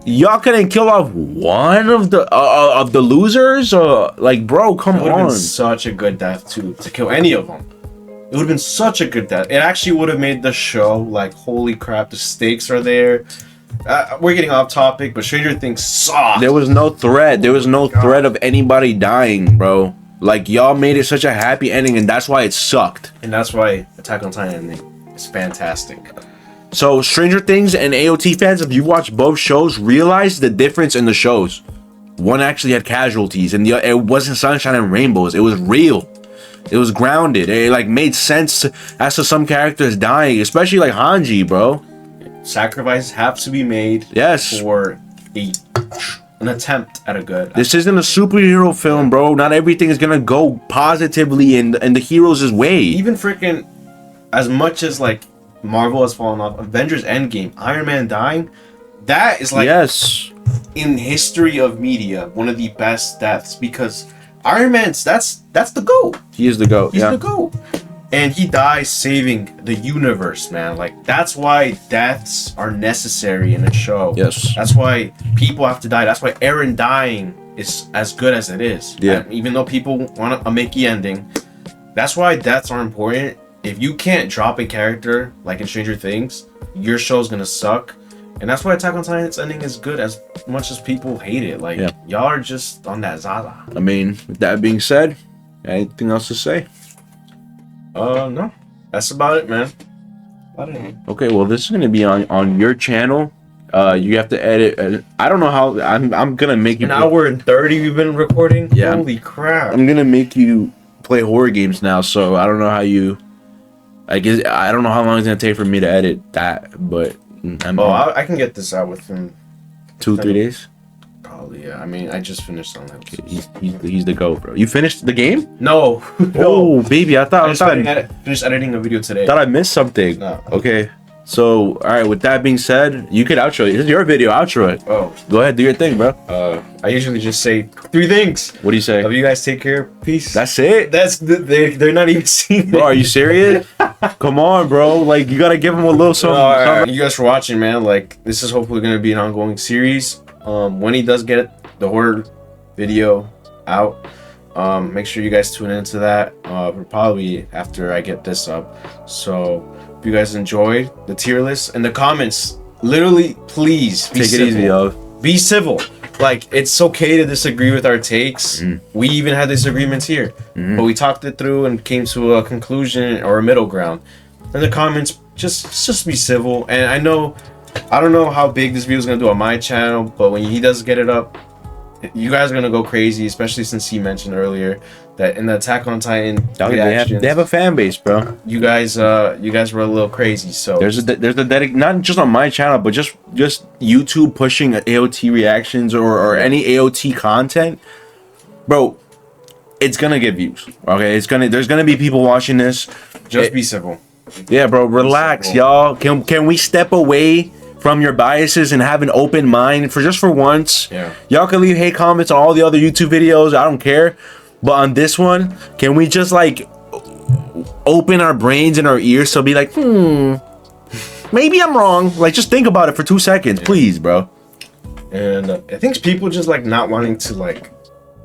y'all couldn't kill off one of the losers. Like, bro, come It would have on. been such a good death to kill any of them. It would have been such a good death. It actually would have made the show like, holy crap, the stakes are there. We're getting off topic, but Stranger Things sucked. There was no threat. There was no threat of anybody dying, bro. Like, y'all made it such a happy ending, and that's why it sucked. And that's why Attack on Titan is fantastic. So, Stranger Things and AOT fans, if you watch both shows, realize the difference in the shows. One actually had casualties, and it wasn't sunshine and rainbows. It was real. It was grounded. It like made sense as to some characters dying, especially like Hanji, bro. Sacrifices have to be made Yes. for an attempt at a good. This isn't a superhero film, bro. Not everything is gonna go positively in the hero's way. Even freaking, as much as like Marvel has fallen off, Avengers Endgame, Iron Man dying, that is like Yes. in history of media one of the best deaths, because Iron Man's that's the GOAT. He is the GOAT. He's Yeah. the GOAT. And he dies saving the universe, man. Like, that's why deaths are necessary in a show. Yes. That's why people have to die. That's why Eren dying is as good as it is. Yeah. And even though people want a Mickey ending, that's why deaths are important. If you can't drop a character like in Stranger Things, your show's gonna suck. And that's why Attack on Titan's ending is good as much as people hate it. Like, Yeah. y'all are just on that Zaza. I mean, with that being said, anything else to say? No. That's about it, man. Okay, well, this is gonna be on your channel. You have to edit. I don't know how. I'm gonna make you. An hour and 30 we've been recording? Yeah. Holy crap. I'm gonna make you play horror games now. So I don't know how you. I guess I don't know how long it's gonna take for me to edit that, but I'm I can get this out within 2-3 days. probably, yeah. I mean, I just finished on that. He's the GOAT, bro. You finished the game? No. Oh, baby, I thought Finished editing a video today. I missed something. No. Okay. So, all right. With that being said, you could outro it. This is your video. Outro it. Oh, Go ahead, do your thing, bro. I usually just say 3 things. What do you say? Love you guys, take care, peace. That's it, They're not even seeing bro. it. Are you serious? Come on, bro. Like, you gotta give him a little something. All right. something. You guys for watching, man. Like, this is hopefully going to be an ongoing series. When he does get the horror video out, make sure you guys tune into that. Probably after I get this up. So if you guys enjoyed the tier list and the comments, literally, please be Take it civil. easy, yo. Be civil. Like, it's okay to disagree with our takes. We even had disagreements here, but we talked it through and came to a conclusion or a middle ground. In the comments, just be civil. And I don't know how big this video is gonna do on my channel, but when he does get it up, you guys are gonna go crazy, especially since he mentioned earlier that in the Attack on Titan reactions, They have a fan base, bro. you guys were a little crazy. So There's a not just on my channel, but just YouTube pushing AOT reactions or any AOT content, bro. It's gonna get views. Okay, there's gonna be people watching this. just be civil. Yeah, bro, relax, Simple. y'all. Can we step away from your biases and have an open mind for once? Yeah. Y'all can leave hate comments on all the other YouTube videos. I don't care. But on this one, can we just like open our brains and our ears to be like, maybe I'm wrong. Like, just think about it for 2 seconds, please, bro. And I think people just like not wanting to like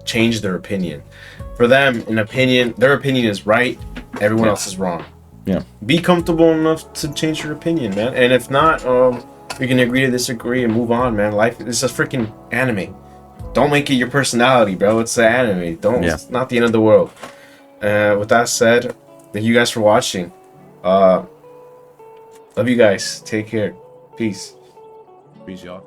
change their opinion. For them, their opinion is right. Everyone else is wrong. Be comfortable enough to change your opinion, man. And if not, you can agree to disagree and move on, man. Life is a freaking anime. Don't make it your personality, bro. It's an anime. It's not the end of the world. With that said, thank you guys for watching. Love you guys. Take care. Peace. Peace, y'all.